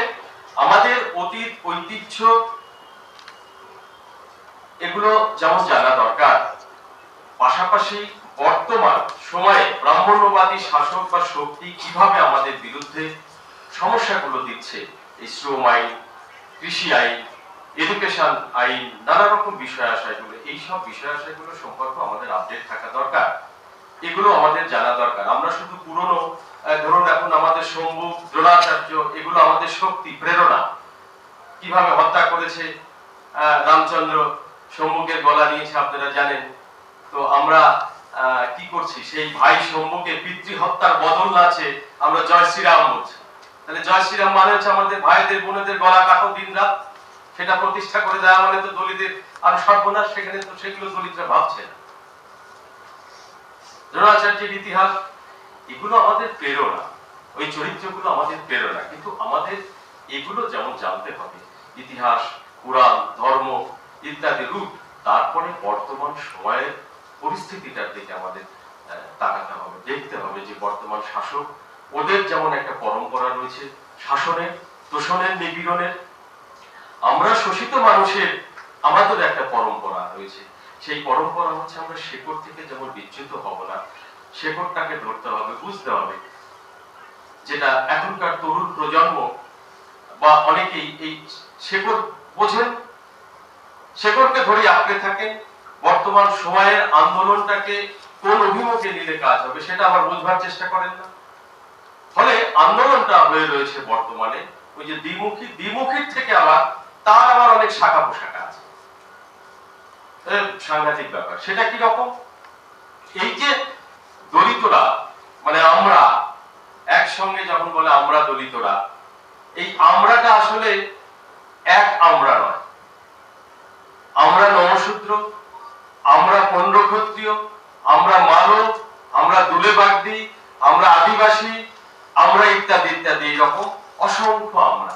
আমাদের অতীত ঐতিহ্য এগুলো যেমন জানা দরকার, পাশাপাশি বর্তমান সময়ে ব্রাহ্মণ্যবাদী শাসক বা শক্তি কিভাবে আমাদের বিরুদ্ধে সমস্যাগুলো দিচ্ছে, এই শ্রম আইন, কৃষি আইন, এডুকেশন আইন, নানা রকম বিষয় আশয়গুলো, এইসব বিষয় আশয়গুলো সম্পর্কে আমাদের আপডেট থাকা দরকার। এগুলো আমাদের জানা দরকার। আমরা শুধু পুরনো, ধরুন এখন আমাদের সম্মুখ, দ্রোণাচার্য, এগুলো আমাদের শক্তি, প্রেরণা, কিভাবে হত্যা করেছে রামচন্দ্র, সম্মুখের গলা নিয়েছে আপনারা জানেন। তো আমরা কি করছি, সেই ভাই সম্মুখে পিতৃ হত্যার বদল আছে আমরা জয় শ্রীরাম বলছি। তাহলে জয় শ্রীরাম মানে হচ্ছে আমাদের ভাইদের বোনেদের গলা কাটো দিন রাত, সেটা প্রতিষ্ঠা করে দেওয়া মানে তো দলিতদের আরো সর্বনাশ। সেখানে তো সেগুলো দলিতরা ভাবছে না। দ্রোণাচার্যের ইতিহাস, এগুলো আমাদের প্রেরণা, ওই চরিত্রগুলো আমাদের প্রেরণা, কিন্তু আমাদের এগুলো যেমন জানতে হবে, ইতিহাস, পুরাণ, ধর্ম ইত্যাদি রূপ, তারপরে বর্তমান সময়ের পরিস্থিতিটার দিকে আমাদের তাকাতে হবে, দেখতে হবে যে বর্তমান শাসক, ওদের যেমন একটা পরম্পরা রয়েছে শাসনের, তোষণের, নিপীড়নের, আমরা শোষিত মানুষের আমাদের একটা পরম্পরা রয়েছে। সেই পরম্পরা হচ্ছে আমরা শেকড় থেকে যেমন বিচ্যুত হব না, শেকড়টাকে ধরতে হবে, বুঝতে হবে। যেটা এখনকার তরুণ প্রজন্ম বা অনেকেই এই শেকড় বোঝেন, শেকড়কে ধরে আঁকড়ে থাকেন, বর্তমান সময়ের আন্দোলনটাকে কোন অভিমুখে নিলে কাজ হবে সেটা আবার বুঝবার চেষ্টা করেন না। ফলে আন্দোলনটা হয়ে রয়েছে বর্তমানে ওই যে দ্বিমুখী, দ্বিমুখীর থেকে আবার তার আবার অনেক শাখা পোশাখা আছে, সাংঘাতিক ব্যাপার। সেটা কি রকম? এই যে দলিতরা, মানে আমরা একসঙ্গে যখন বলে আমরা দলিতরা, এই আমরাটা আসলে এক আমরা নয়। আমরা নমশূদ্র, আমরা পণ্ড ক্ষত্রিয়, আমরা মানব, আমরা দুলে বাগদি, আমরা আদিবাসী, আমরা ইত্যাদি ইত্যাদি, এরকম অসংখ্য আমরা।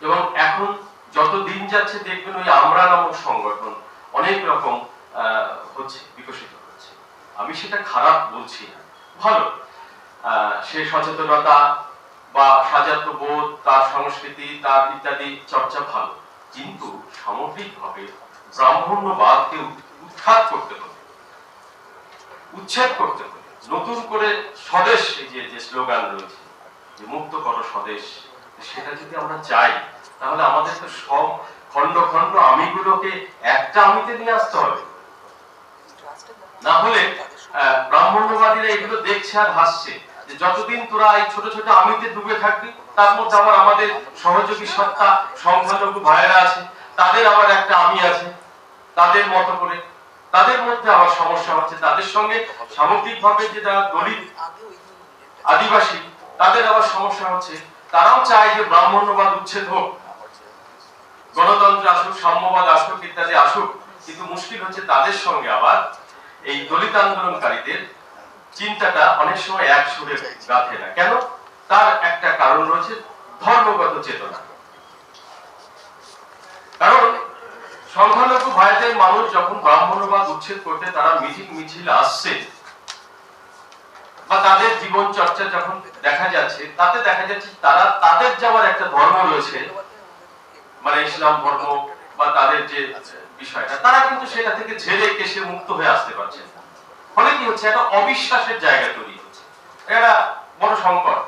এবং এখন যত দিন যাচ্ছে দেখবেন ওই আমরা নামক সংগঠন অনেক রকম হচ্ছে, বিকশিত হচ্ছে। আমি সেটা খারাপ বলছি না, ভালো। সে সচেতনতা বা সাজাত্য বোধ, তার সংস্কৃতি, তার ইত্যাদি চর্চা ভালো, কিন্তু সামগ্রিকভাবে ব্রাহ্মণ্যবাদকে উৎখাত করতে হবে, উচ্ছেদ করতে হবে। নতুন করে স্বদেশ, এই যে স্লোগান রয়েছে যে মুক্ত করো স্বদেশ, সেটা যদি আমরা চাই তাহলে আমাদের তো সব খন্ড খন্ড আমিগুলোকে একটা আমিতে নিয়ে আসতে হবে। না হলে ব্রাহ্মণ্যবাদীরা এগুলো দেখছে আর হাসছে যে যতদিন তোরা এই ছোট ছোট আমিতে ডুবে থাকবি, তার মধ্যে আবার আমাদের সহযোগী সত্তা সংখ্যালঘু ভাইয়েরা আছে, তাদের আবার একটা আমি আছে, তাদের মতো করে তাদের মধ্যে আবার সমস্যা হচ্ছে, তাদের সঙ্গে সামগ্রিকভাবে যে যারা দলিত, আদিবাসী, তাদের আবার সমস্যা হচ্ছে। তারাও চায় যে ব্রাহ্মণ্যবাদ উচ্ছেদ হোক, গণতন্ত্র আসুক, সাম্যবাদ আসুক, ইত্যাদি আসুক, কিন্তু মুশকিল হচ্ছে তাদের সঙ্গে আবার এই দলিত আন্দোলনকারীদের চিন্তাটা অনেক সময় এক সুরে গাঁথে না। কেন? তার একটা কারণ রয়েছে, ধর্মগত চেতনা। কারণ সংখ্যালঘু ভাইদের মানুষ যখন ব্রাহ্মণ্যবাদ উচ্ছেদ করতে তারা মিছিল মিছিল আসছে, বা তাদের জীবন চর্চা যখন দেখা যাচ্ছে, তাতে দেখা যাচ্ছে তারা তাদের যাওয়ার একটা ধর্ম রয়েছে, মানে ইসলাম ধর্ম বা তাদের যে বিষয়টা, তারা কিন্তু সেটা থেকে ঝেড়ে কেশে মুক্ত হয়ে আসতে পারছে না। ফলে কি হচ্ছে, একটা অবিশ্বাসের জায়গা তৈরি হচ্ছে, এটা বড় সংকট,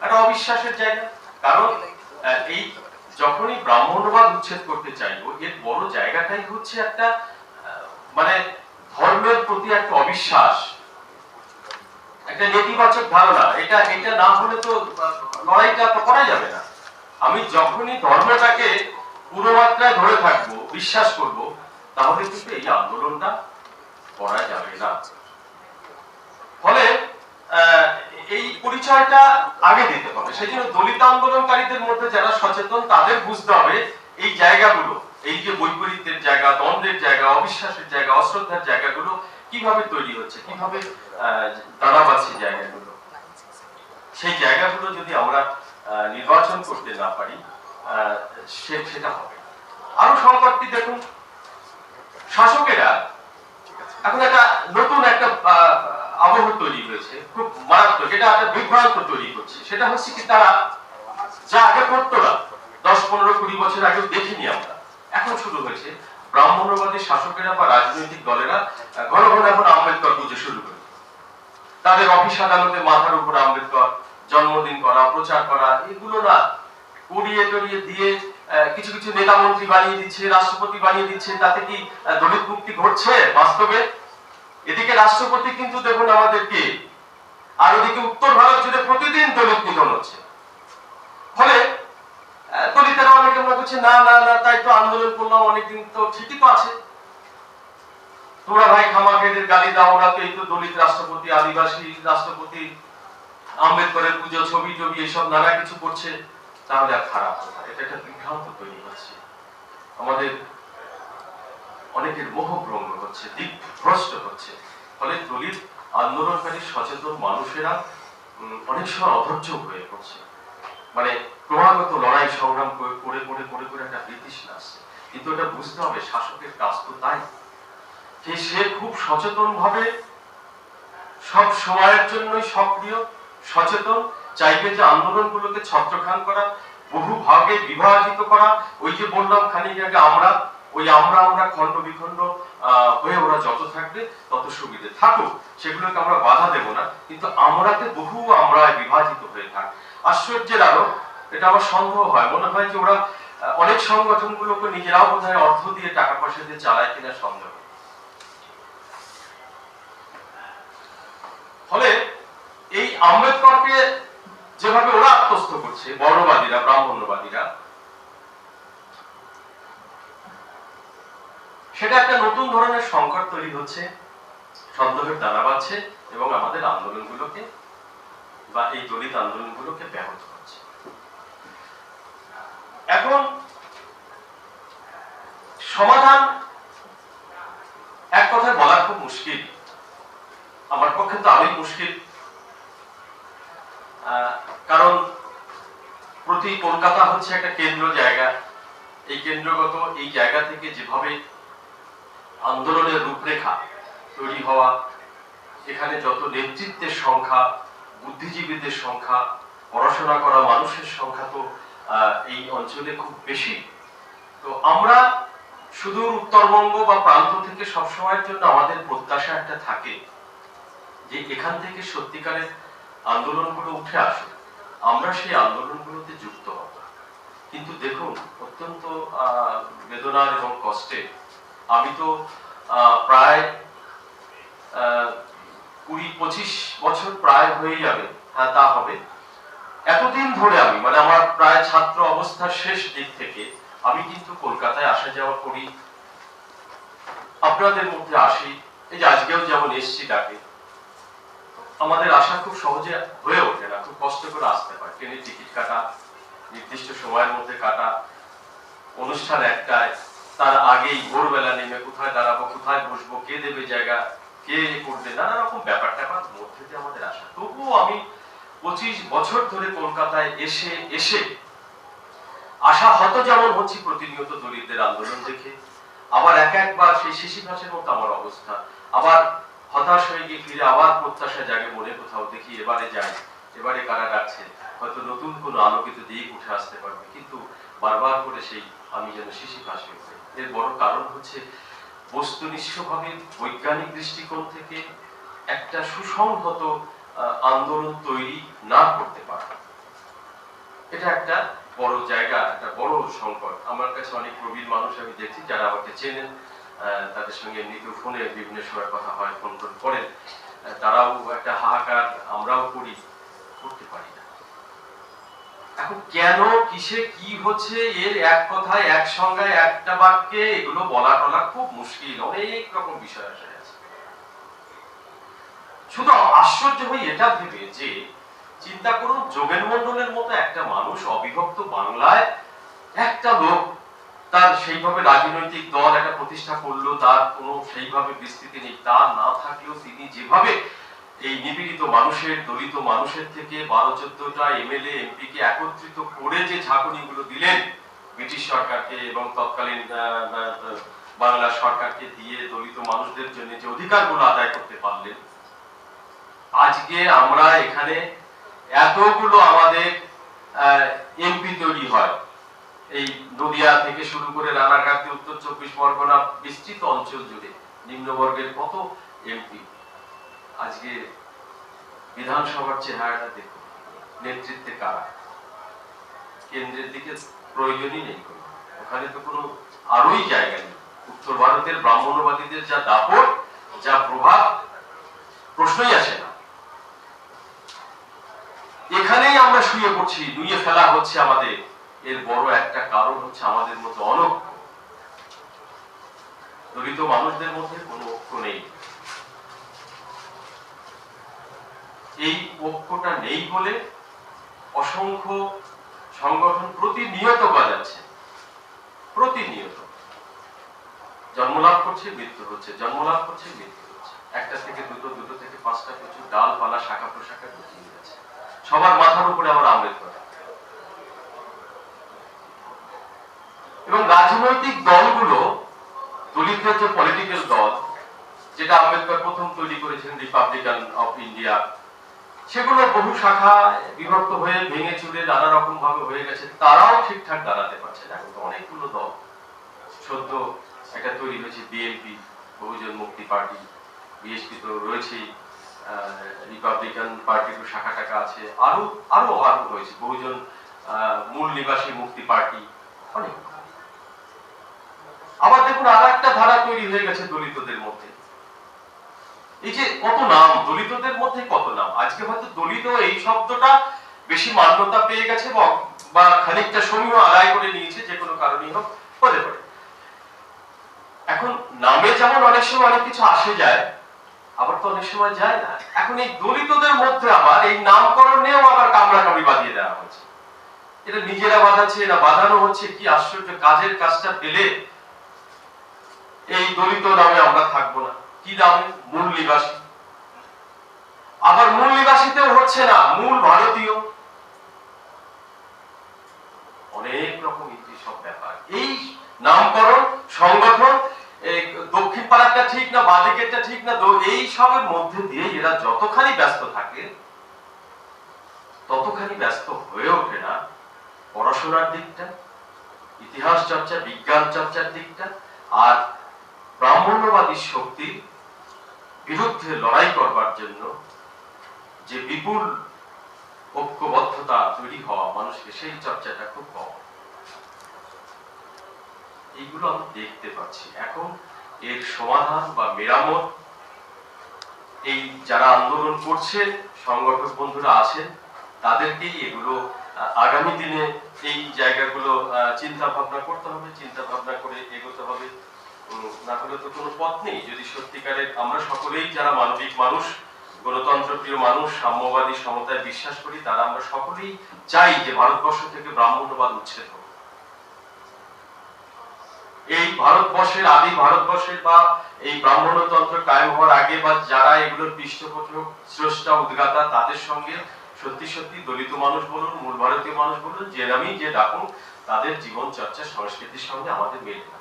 একটা অবিশ্বাসের জায়গা। কারণ এই যখনই ব্রাহ্মণ্যবাদ উচ্ছেদ করতে চাইবো, এর বড় জায়গাটাই হচ্ছে একটা মানে ধর্মের প্রতি একটা অবিশ্বাস, একটা নেতিবাচক ধারণা। এটা না হলে তো লড়াইটা তো করা যাবে না। আমি যখনই ধর্মটাকে পুরো মাত্রায় ধরে থাকবো, বিশ্বাস করব, তাহলে কিন্তু এই আন্দোলনটা করা যাবে না। ফলে এই পরিচয়টা আগে দিতে হবে। সেই জন্য দলিত আন্দোলনকারীদের মধ্যে যারা সচেতন, তাদের বুঝতে হবে এই জায়গাগুলো, এই যে বৈপরীত্যের জায়গা, দ্বন্দ্বের জায়গা, অবিশ্বাসের জায়গা, অশ্রদ্ধার জায়গাগুলো কিভাবে তৈরি হচ্ছে, কিভাবে দাঁড়াবাচ্ছে জায়গাগুলো। সেই জায়গাগুলো যদি আমরা নির্বাচন করতে না পারি, সেটা হবে। আরো সংকটটি দেখুন, শাসকেরা এখন একটা নতুন একটা আবহ তৈরি হয়েছে, খুব মারাত্মক, এটা একটা বিভ্রান্ত তৈরি করছে। সেটা হচ্ছে কি, তারা যা আগে করতো না, 10, 15, 20 বছর আগে দেখিনি আমরা, এখন শুরু হয়েছে ব্রাহ্মণ্যবাদী শাসকেরা বা রাজনৈতিক দলেরা ঘন ঘন এখন আম্বেদকর পুজো শুরু করে, তাদের অফিস আদালতে মাথার উপর আম্বেদকর জন্মদিন করা, প্রচার করা, এগুলো না করিয়ে টরিয়ে দিয়ে কিছু কিছু নেতা মন্ত্রী বানিয়ে দিচ্ছে, রাষ্ট্রপতি বানিয়ে দিচ্ছে। তাতে কি দলিত মুক্তি ঘটছে বাস্তবে? এদিকে রাষ্ট্রপতি কিন্তু দেখুন আমাদেরকে, আর ওদিকে উত্তর ভারত জুড়ে প্রতিদিন দলিত নিধন হচ্ছে। ফলে দলিতেরা অনেকে মনে করছে না না না, তাই তো আন্দোলন করলাম অনেকদিন, তো ঠিকই তো আছে, তোমরা ভাই খামাখা এদের গালি দাও, ওরা তো এই তো দলিত রাষ্ট্রপতি, আদিবাসী রাষ্ট্রপতি, আম্বেদকরের পুজো, ছবি টবি এসব নানা কিছু করছে, তাহলে আর খারাপ কথা। এটা একটা বিভ্রান্ত তৈরি হচ্ছে, আমাদের অনেকের মোহভ্রঙ্গ হচ্ছে, দিকভ্রষ্ট হচ্ছে। ফলে দলিত আন্দোলনকারী সচেতন মানুষেরা অনেক সময় অধৈর্য হয়ে পড়ছে, মানে ক্রমাগত লড়াই সংগ্রাম করে করে করে করে একটা বিতৃষ্ণা আসছে। কিন্তু এটা বুঝতে হবে শাসকের কাজ তো তাই, যে সে খুব সচেতন ভাবে সব সময়ের জন্যই সক্রিয় সচেতন, চাইবে যে আন্দোলনগুলোকে ছত্রখান করা, বহু ভাগে বিভাজিত করা। ওই যে বললাম খানিক আগে, আমরা ওই আমরা আমরা খণ্ড বিখণ্ড হয়ে ওরা যত থাকবে তত সুবিধে থাকুক, সেগুলোকে আমরা বাধা দেব না, কিন্তু আমরাতে বহু আমরা বিভাজিত হয়ে থাক। আশ্চর্যের আরো এটা আমার সন্দেহ হয়, মনে হয় যে ওরা অনেক সংগঠনগুলোকে নিজেরাও বোধহয় অর্থ দিয়ে টাকা পয়সা দিয়ে চালায় কিনা সন্দেহ। ফলে এই আম্বেদকরকে যেভাবে ওরা আত্মস্থ করছে বর্ণবাদীরা, ব্রাহ্মণ্যবাদীরা, সেটা একটা নতুন ধরনের সংকট তৈরি হচ্ছে, সন্দেহের দানা বাঁধছে এবং আমাদের আন্দোলনগুলোকে বা এই দলিত আন্দোলনগুলোকে ব্যাহত করছে। এখন সমাধান এক কথায় বলা খুব মুশকিল, আমার পক্ষে তো আরোই মুশকিল। কারণ প্রতি কলকাতা হচ্ছে একটা কেন্দ্র জায়গা, এই কেন্দ্রগত এই জায়গা থেকে যেভাবে আন্দোলনের রূপরেখা তৈরি হওয়া, এখানে যত নেতৃত্বের সংখ্যা, বুদ্ধিজীবীদের সংখ্যা, পড়াশোনা করা মানুষের সংখ্যা তো এই অঞ্চলে খুব বেশি। তো আমরা সুদূর উত্তরবঙ্গ বা প্রান্ত থেকে সবসময়ের জন্য আমাদের প্রত্যাশা একটা থাকে যে এখান থেকে সত্যিকারের আন্দোলনগুলো উঠে আসে, আমরা সেই আন্দোলনগুলোতে যুক্ত হব। কিন্তু দেখুন অত্যন্ত বেদনার এবং কষ্টে, আমি তো প্রায় 20-25 বছর প্রায় হয়ে যাবে, হ্যাঁ তা হবে, এতদিন ধরে আমি মানে আমার প্রায় ছাত্র অবস্থার শেষ দিক থেকে আমি কিন্তু কলকাতায় আসা যাওয়া করি, আপনাদের মধ্যে আসি, এই যে আজকেও যেমন এসছি ডাকে। আমাদের আসা খুব সহজে হয়ে ওঠে না, খুব কষ্ট করে আসতে হয়, ট্রেনের টিকিট কাটা, নির্দিষ্ট সময়ের মধ্যে কাটা, অনুষ্ঠান একটায়, তার আগেই ভোরবেলা নেমে কোথায় দাঁড়াবো, কোথায় বসবো, কে দেবে জায়গা, কে করবে, নানা রকম ব্যাপার ট্যাপার মধ্যে দিয়ে আমাদের আসা। তবুও আমি 25 বছর ধরে কলকাতায় এসে এসে আশা হত যেমন হচ্ছে প্রতিনিয়ত দলিতদের আন্দোলন দেখে, আবার একবার সেই শিশিঘাসের মতো আমার অবস্থা, আবার হতাশ হয়ে গিয়ে ফিরে আবার প্রত্যাশা জাগে মনে, কোথাও দেখি এবারে যাই, এবারে কারা ডাকছে, হয়তো নতুন কোনো আলোকিত দিক উঠে আসতে পারবে, কিন্তু বারবার করে সেই আমি যেন শিশিঘাস হয়ে যাই। এর বড় কারণ হচ্ছে বস্তুনিষ্ঠভাবে বৈজ্ঞানিক দৃষ্টিকোণ থেকে একটা সুসংহত আন্দোলন তৈরি না করতে পারা, এটা একটা বড় জায়গা, একটা বড় সংকট। আমার কাছে অনেক প্রবীণ মানুষ আমি দেখছি যারা আমাকে চেনেন, তাদের সঙ্গে এমনিতেও ফোনে বিভিন্ন সময় কথা হয়, ফোন টোন করেন, তারাও একটা হাহাকার আমরাও করি, করতে পারি না। এখন কেন, কিসে, কি হচ্ছে, এর এক কথায় এক সংজ্ঞায় একটা বাক্যে এগুলো বলা টলা খুব মুশকিল, অনেক রকম বিষয় আসে আছে। শুধু আশ্চর্য হই এটা ভেবে যে চিন্তা করুন, যোগেন মন্ডলের মতো একটা মানুষ, অবিভক্ত বাংলায় একটা লোক, তার সেইভাবে রাজনৈতিক দল একটা প্রতিষ্ঠা করলো, তার কোনো সেইভাবে বিস্তৃতি নেই, তা না থাকলেও তিনি যেভাবে এই নিপীড়িত মানুষের, দলিত মানুষের থেকে 12-14টা এমএলএ এমপি কে একত্রিত করে যে ঝাঁকুনিগুলো দিলেন ব্রিটিশ সরকারকে এবং তৎকালীন বাংলা সরকারকে দিয়ে দলিত মানুষদের জন্য যে অধিকারগুলো আদায় করতে পারলেন, আজকে আমরা এখানে এতগুলো আমাদের এমপি তৈরি হয়, এই নদিয়া থেকে শুরু করে রানাঘাট, উত্তর 24 পরগনা বিস্তৃত অঞ্চল জুড়ে নিম্নবর্গের কত এমপি। আজকে বিধানসভার চেহারাটা দেখুন, নেতৃত্বে কারা, কেন্দ্রের দিকে প্রয়োজনই নেই, ওখানে তো কোনো আরোই জায়গা নেই। উত্তর ভারতের ব্রাহ্মণ্যবাদীদের যা দাপট, যা প্রভাব, প্রশ্নই আসে না। এখানেই আমরা শুয়ে পড়ছি, নুয়ে ফেলা হচ্ছে আমাদের। এর বড় একটা কারণ হচ্ছে আমাদের মধ্যে অনৈক্য। দলিত মানুষদের মধ্যে কোনো ঐক্য নেই। এই ঐক্যটা নেই বলে অসংখ্য সংগঠন প্রতিনিয়ত বাজাচ্ছে, প্রতিনিয়ত জন্মলাভ করছে, মৃত্যু হচ্ছে, জন্মলাভ করছে, মৃত্যু হচ্ছে। একটা থেকে দুটো, দুটো থেকে পাঁচটা, প্রচুর ডালপালা, শাখা প্রশাখা ঢুকিয়ে গেছে। সবার মাথার উপরে আবার আম্বেদকর। এবং রাজনৈতিক দলগুলো, দলিতদের যে পলিটিক্যাল দল, যেটা আম্বেদকর প্রথম তৈরি করেছিলেন, রিপাবলিকান অফ ইন্ডিয়া, সেগুলো বহু শাখা বিভক্ত হয়ে ভেঙে চুরে নানা রকম ভাবে হয়ে গেছে। তারাও ঠিকঠাক দাঁড়াতে পারছে না। এখন তো অনেকগুলো দল, সদ্য একটা তৈরি হয়েছে বিএনপি, বহুজন মুক্তি পার্টি, বিএসপি তো রয়েছেই, রিপাবলিকান পার্টির শাখা টাকা আছে, আরো আরো আরো হয়েছে, বহুজন মূল নিবাসী মুক্তি পার্টি, অনেক। আবার দেখুন আর একটা ধারা তৈরি হয়ে গেছে দলিতদের মধ্যে। এই যে কত নাম, দলিতদের মধ্যে কত নাম। আজকে হয়তো দলিত এই শব্দটা বেশি মান্যতা পেয়ে গেছে বা খানিকটা সময় আদায় করে নিয়েছে, যে কোনো কারণেই হোক, হতে পারে। এখন নামে যেমন অনেক সময় অনেক কিছু আসে যায়, আবার তো অনেক সময় যায় না। এখন এই দলিতদের মধ্যে আবার এই নামকরণ নিয়েও আবার কামড়াকামড়ি বাঁধিয়ে দেওয়া হচ্ছে। এটা নিজেরা বাঁধাচ্ছে না, বাঁধানো হচ্ছে। কি আশ্চর্য! কাজের কাজটা পেলে এই দলিত নামে আমরা থাকবো না, কি নামে? মূল নিবাসী। আবার মূল নিবাসীতেও হচ্ছে না, মূল ভারতীয়। অনেক রকম সব ব্যাপার। এই নামকরণ, সংগঠন, দক্ষিণ পাড়াটা ঠিক না, বাদিকেরটা ঠিক না, এই সবের মধ্যে দিয়ে এরা যতখানি ব্যস্ত থাকে, ততখানি ব্যস্ত হয়ে ওঠে না পড়াশোনার দিকটা, ইতিহাস চর্চা, বিজ্ঞান চর্চার দিকটা, আর ব্রাহ্মণ্যবাদী শক্তির বিরুদ্ধে লড়াই করবার জন্য যে বিপুল ঐক্যবদ্ধতা তৈরি হওয়া মানুষকে, সেই চর্চাটা খুব কম। এইগুলো আমি দেখতে পাচ্ছি। এখন এর সমাধান বা মেরামত, এই যারা আন্দোলন করছে, সংগঠক বন্ধুরা আছেন, তাদেরকেই এগুলো আগামী দিনে এই জায়গাগুলো চিন্তা ভাবনা করতে হবে, চিন্তা ভাবনা করে এগোতে হবে। না হলে তো কোনো পথ নেই। যদি সত্যিকারের আমরা সকলেই যারা মানবিক মানুষ, গণতন্ত্রপ্রিয় মানুষ, সাম্যবাদী, সমতায় বিশ্বাস করি, তারা আমরা সকলেই চাই যে ভারতবর্ষ থেকে ব্রাহ্মণ্যবাদ উচ্ছেদ হোক। এই ভারতবর্ষের, আদি ভারতবর্ষের বা এই ব্রাহ্মণ্যতন্ত্র কায়েম হওয়ার আগে বা যারা এগুলোর পৃষ্ঠপোষক, স্রষ্টা, উদ্গাতা, তাদের সঙ্গে সত্যি সত্যি দলিত মানুষ বলুন, মূল ভারতীয় মানুষ বলুন, যে নামই যে ডাকুন, তাদের জীবন চর্চা, সংস্কৃতির সঙ্গে আমাদের মেলে না।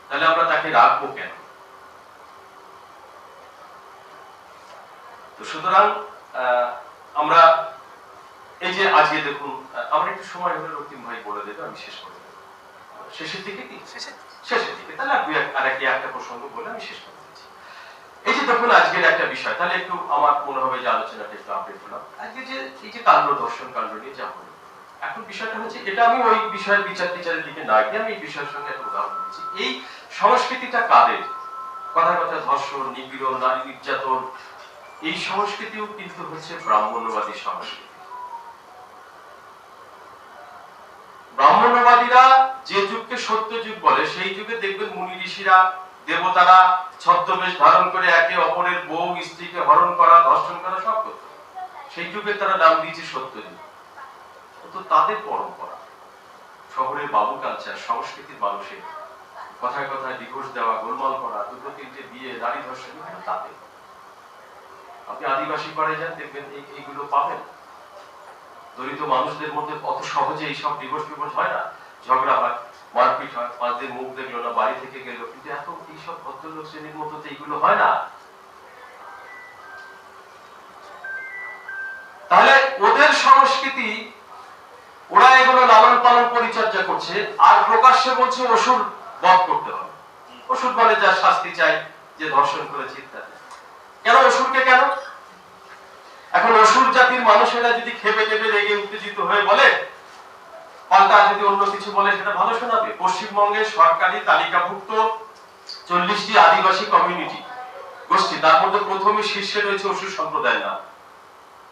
তাহলে আমরা তাকে রাখবো কেন? তো সুতরাং আমরা এই যে আজকে দেখুন, আমরা একটু সময় হলে রক্তিম ভাই বলে দেবে, আমি শেষ করে দেবো। শেষের দিকে কি? শেষের দিকে। তাহলে আর একটা প্রসঙ্গ বলে আমি শেষ করে দিচ্ছি। এই যে দেখুন আজকের একটা বিষয়, তাহলে একটু আমার মনে হবে যে আলোচনাটা একটু আপডেট হলাম। আজকে যে এই যে কাণ্ড, দর্শন কাণ্ড নিয়ে যা হলো, এখন বিষয়টা হচ্ছে, এটা আমি ওই বিষয়ের বিচারের দিকে না গিয়ে আমি এই বিষয়ের সঙ্গে একটা উদাহরণ দিচ্ছি। এই সংস্কৃতিটা কাদের? কথায় কথায় ধর্ষণ, নিপীড়ন, নারী নির্যাতন, এই সংস্কৃতিও কিন্তু হচ্ছে ব্রাহ্মণ্যবাদী সংস্কৃতি। ব্রাহ্মণ্যবাদীরা যে যুগকে সত্য যুগ বলে, সেই যুগে দেখবেন মুনি ঋষিরা, দেবতারা ছদ্মবেশ ধারণ করে একে অপরের বউ স্ত্রীকে হরণ করা, ধর্ষণ করা সব করত। সেই যুগে তারা নাম দিয়েছে সত্য যুগ। তো তাদের পরম্পরা, শহরের বাবু কালচার, সংস্কৃতির মানুষের কথায় কথায় ডিভোর্স দেওয়া, গোলমাল করা, দুটো তিনটে বিয়ে, নারী ধর্ষণ, এগুলো তাদের। আপনি আদিবাসী পাড়ায় যান, দেখবেন এইগুলো পাবেন। দলিত মানুষদের মধ্যে অত সহজে এইসব ডিভোর্স হয় না, ঝগড়া হয়, মারপিট হয়, 5 দিন মুখ দেখলো না, বাড়ি থেকে গেল, কিন্তু এত এইসব ভদ্রলোক শ্রেণীর মধ্যে তো এইগুলো হয় না। তাহলে ওদের সংস্কৃতি, ওরা এগুলো লালন পালন পরিচর্যা করছে, আর প্রকাশ্যে বলছে অসুর বধ করতে হবে। অসুর মানে যা শাস্তি চাই, যে ধর্ষণ করেছে ইত্যাদি। কেন অসুরকে কেন? এখন অসুর জাতির মানুষেরা যদি খেপে খেপে রেগে উত্তেজিত হয়ে বলে, পাল্টা যদি অন্য কিছু বলে, সেটা ভালো শোনাবে? পশ্চিমবঙ্গে সরকারি তালিকাভুক্ত 40টি আদিবাসী কমিউনিটি গোষ্ঠী, তার মধ্যে প্রথমে শীর্ষে রয়েছে অসুর সম্প্রদায় নাম।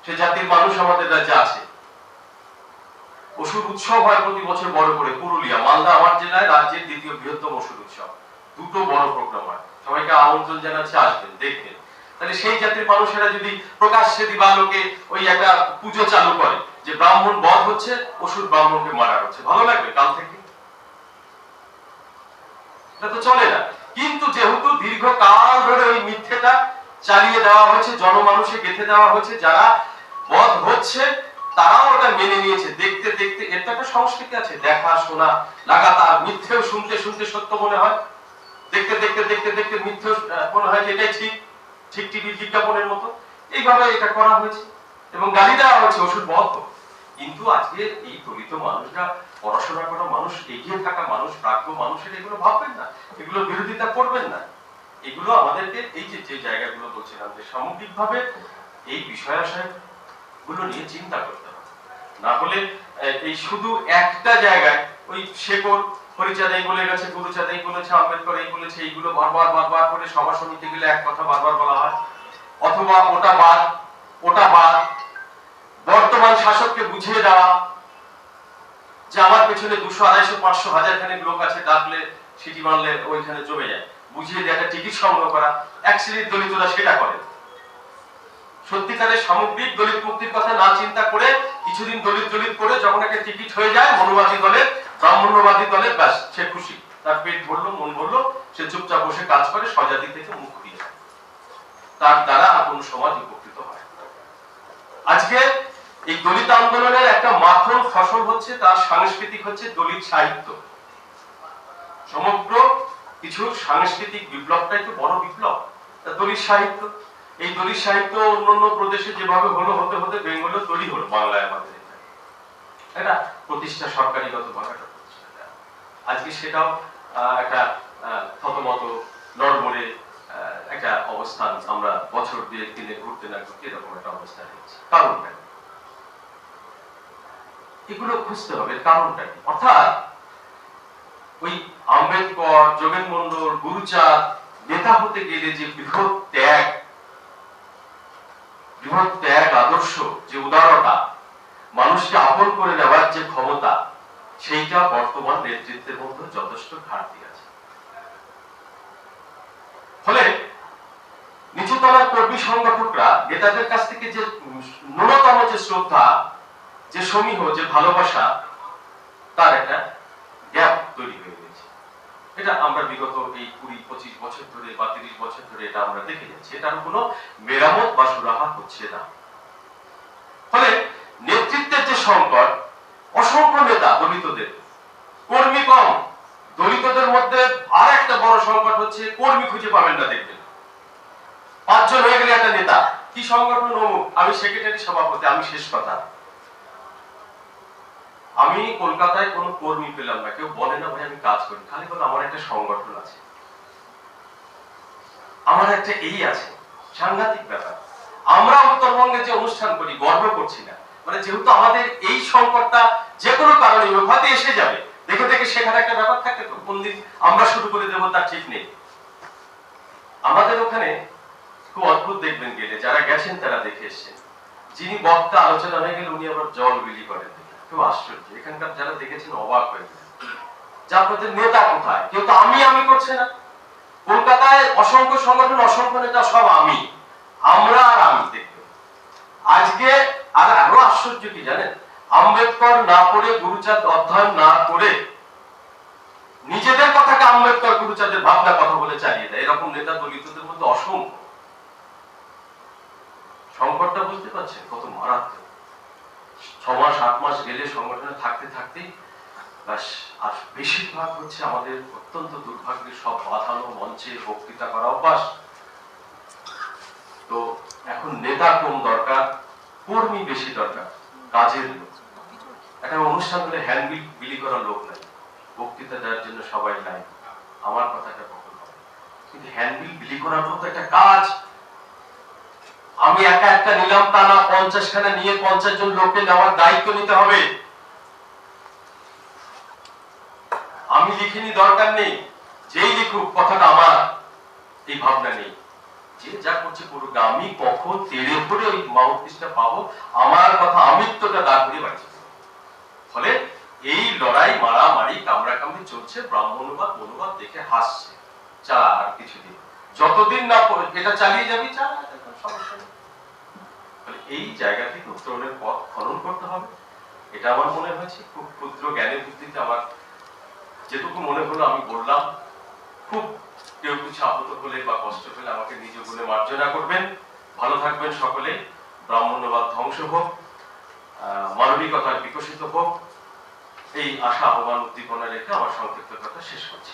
সে জাতির মানুষ আমাদের রাজ্যে আছে। অসুর উৎসব হয় প্রতি বছর বড় করে পুরুলিয়া, মালদা আমার জেলায় রাজ্যের দ্বিতীয় বৃহত্তম অসুর উৎসব। দুটো বড় প্রোগ্রাম হয়, সবাইকে আমন্ত্রণ জানাচ্ছে, আসবেন, দেখবেন। তাহলে সেই জাতির মানুষেরা যদি প্রকাশ্যে দিবালোকে ওই একটা পুজো চালু করে যে ব্রাহ্মণ বধ হচ্ছে, অসুর ব্রাহ্মণকে মারা হচ্ছে, ভালো লাগবে কাল থেকে? এটা তো চলে না। কিন্তু যেহেতু দীর্ঘকাল ধরে ওই মিথ্যেটা চালিয়ে দেওয়া হয়েছে, জনমানুষে গেঁথে দেওয়া হয়েছে, যারা বধ হচ্ছে তারাও ওটা মেনে নিয়েছে। দেখতে দেখতে এর তো একটা সংস্কৃতি আছে, দেখা শোনা লাগাতার, মিথ্যেও শুনতে শুনতে সত্য মনে হয়, দেখতে দেখতে দেখতে দেখতে মিথ্যে মনে হয় এটাই ঠিক, ঠিক টিভির বিজ্ঞাপনের মতো। এইভাবে এটা করা হয়েছে এবং গালি দেওয়া হচ্ছে অসুর বধ। কিন্তু আজকে এই দলিত মানুষরা, পড়াশোনা করা মানুষ, এগিয়ে থাকা মানুষ, প্রাজ্ঞ মানুষের এগুলো ভাববেন না, এগুলো বিরোধিতা করবেন না। এগুলো আমাদেরকে এই যে জায়গাগুলো বলছিলাম, যে সামগ্রিকভাবে এই বিষয়াশয় গুলো নিয়ে চিন্তা করতে হবে। না হলে এই শুধু একটা জায়গায় ওই শেকড়, হরিচাঁদ এই বলে গেছে, গুরুচাঁদ এই বলেছে, আম্বেদকর এই বলেছে, এইগুলো বারবার বারবার করে সভা সমিতি গেলে এক কথা বারবার বলা হয়, অথবা ওটা বাদ ওটা বাদ। বর্তমান শাসককে বুঝিয়ে দেওয়া যে আমার পেছনে 200, 250, 500, 1000 খানিক লোক আছে, ডাকলে সিটি মারলে ওইখানে জমে যায়, বুঝিয়ে দিয়ে একটা টিকিট সংগ্রহ করা। এক শ্রেণীর দলিতরা সেটা করে। সত্যিকারের সামগ্রিক দলিত মুক্তির কথা না চিন্তা করে কিছুদিন দলিত দলিত করে যখন একটা টিকিট হয়ে যায় মনুবাদী দলের, ব্রাহ্মণ্যবাদী দলের, ব্যাস সে খুশি, তার পেট ভরলো, মন ভরলো, সে চুপচাপ বসে কাজ করে, স্বজাতি থেকে মুখ ঘুরিয়ে যায়। তার দ্বারা আর কোন সমাজ উপকৃত হয়। আজকে এই দলিত আন্দোলনের একটা মাখন ফসল হচ্ছে, তার সাংস্কৃতিক হচ্ছে দলিত সাহিত্য। সমগ্র কিছু সাংস্কৃতিক বিপ্লবটাই তো বড় বিপ্লব, দলিত সাহিত্য। এই দলিত সাহিত্য অন্যান্য প্রদেশে যেভাবে হলো, হতে হতে বেঙ্গলে তৈরি হলো, বাংলায় আমাদের এটা প্রতিষ্ঠা, সরকারিগত ভাষাটা প্রতিষ্ঠা। আজকে সেটাও একটা থতমত নড়বড়ে একটা অবস্থান, আমরা বছর 2-3 ঘুরতে না ঘুরতে এরকম একটা অবস্থান হচ্ছে। কারণটা এগুলো খুঁজতে হবে, কারণটা কি? অর্থাৎ ওই আম্বেদকর, যোগেন মন্ডল, গুরুচাঁদ নেতা হতে গেলে যে বৃহৎ ত্যাগ আদর্শ, যে উদারতা, মানুষকে আপন করে নেওয়ার যে ক্ষমতা, সেইটা বর্তমান নেতৃত্বের মধ্যে যথেষ্ট ঘাটতি আছে। ফলে নিচুতলার কর্মী সংগঠকরা নেতাদের কাছ থেকে যে ন্যূনতম যে শ্রদ্ধা, যে সমীহ, যে ভালোবাসা, তার একটা গ্যাপ তৈরি হয়ে গেছে। এটা আমরা বিগত এই 20-25 বছর ধরে বা 30 বছর ধরে এটা আমরা দেখে যাচ্ছি। এটার কোনো মেরামত বা সুরাহা হচ্ছে না। ফলে নেতৃত্বের যে সংকট, অসংখ্য নেতা দলিতদের, কর্মী কম। দলিতদের মধ্যে আর একটা বড় সংকট হচ্ছে কর্মী খুঁজে পাবেন না। দেখবেন 5 জন হয়ে গেলে একটা নেতা, কি সংগঠন অমুক, আমি সেক্রেটারি, সভাপতি, আমি শেষ কথা। আমি কলকাতায় কোনো কর্মী পেলাম না, কেউ বলে না ভাই আমি কাজ করি, খালি কথা আমার একটা সংগঠন আছে, আমার একটা এই আছে। সাংঘাতিক ব্যাপার। আমরা উত্তরবঙ্গে যে অনুষ্ঠান করি গর্ব করছি না, মানে যেহেতু আমাদের এই সংকটটা যে কোনো কারণে হয়তো এসে যাবে, দেখে দেখে শেখার একটা ব্যাপার থাকে, তো কোন দিন আমরা শুরু করে দেবো তার ঠিক নেই। আমাদের ওখানে খুব অদ্ভুত, দেখবেন গেলে, যারা গেছেন তারা দেখে এসছেন, যিনি বক্তা আলোচনা হয়ে গেলে উনি আবার জল বিলি করেন। খুব আশ্চর্য, এখানকার যারা দেখেছেন অবাক হয়ে গেলেন যে আপনাদের নেতা কোথায়? কেউ তো আমি করছে না। কলকাতায় অসংখ্য সংগঠন, অসংখ্য নেতা, সব আমি, আমরা আর আমি। দেখবেন আজকে আর আরো আশ্চর্য কি জানেন, আম্বেদকর না পড়ে, গুরুচাঁদ অধ্যয়ন না করে নিজেদের কথাকে আম্বেদকর গুরুচাঁদের ভাবনা কথা বলে চালিয়ে দেয়, এরকম নেতা দলিতদের মধ্যে অসংখ্য। সংকটটা বুঝতে পারছেন কত মারাত্মক। 6 মাস 8 মাস গেলে সংগঠনে থাকতে থাকতেই ব্যাস। আর বেশিরভাগ হচ্ছে আমাদের অত্যন্ত দুর্ভাগ্যের সব বাঁধানো মঞ্চে বক্তৃতা করা অভ্যাস। তো এখন নেতা কম দরকার, কর্মী বেশি দরকার, কাজের লোক। একটা অনুষ্ঠান হলে হ্যান্ডবিল বিলি করার লোক নাই, বক্তৃতা দেওয়ার জন্য সবাই নাই, আমার কথাটা কখন হবে? কিন্তু হ্যান্ডবিল বিলি করাটাও তো একটা কাজ। আমি একা একটা নিলাম তা না, 50 খানা নিয়ে 50 জন লোককে নেওয়ার দায়িত্ব নিতে হবে। আমি লিখিনি দরকার নেই, যেই লিখুক কথাটা আমার, এই ভাবনা নেই। যে যা করছে করুক, আমি কখন তেড়ে পড়ে ওই মাউথপিসটা পাবো, আমার কথা আমিত্বটা দাঁড় করে বাঁচি। ফলে এই লড়াই মারামারি কামড়াকামড়ি চলছে, ব্রাহ্মণবাদ মনোবাদ দেখে হাসছে। চা আর কিছুদিন, যতদিন না এটা চালিয়ে যাবি চা, সমস্যা নেই। এই জায়গা থেকে উত্তরণের পথ খনন করতে হবে। এটা আমার মনে হয়েছে খুব ক্ষুদ্র জ্ঞানের ভিত্তিতে আমার যেটুকু মনে হলো আমি বললাম। খুব কেউ কিছু আহত হলে বা কষ্ট পেলে আমাকে নিজ গুণে মার্জনা করবেন। ভালো থাকবেন সকলে। ব্রাহ্মণ্যবাদ ধ্বংস হোক, মানবিকতা বিকশিত হোক, এই আশা আহ্বান উদ্দীপনা রেখে আমার সংক্ষিপ্ত কথা শেষ করছি।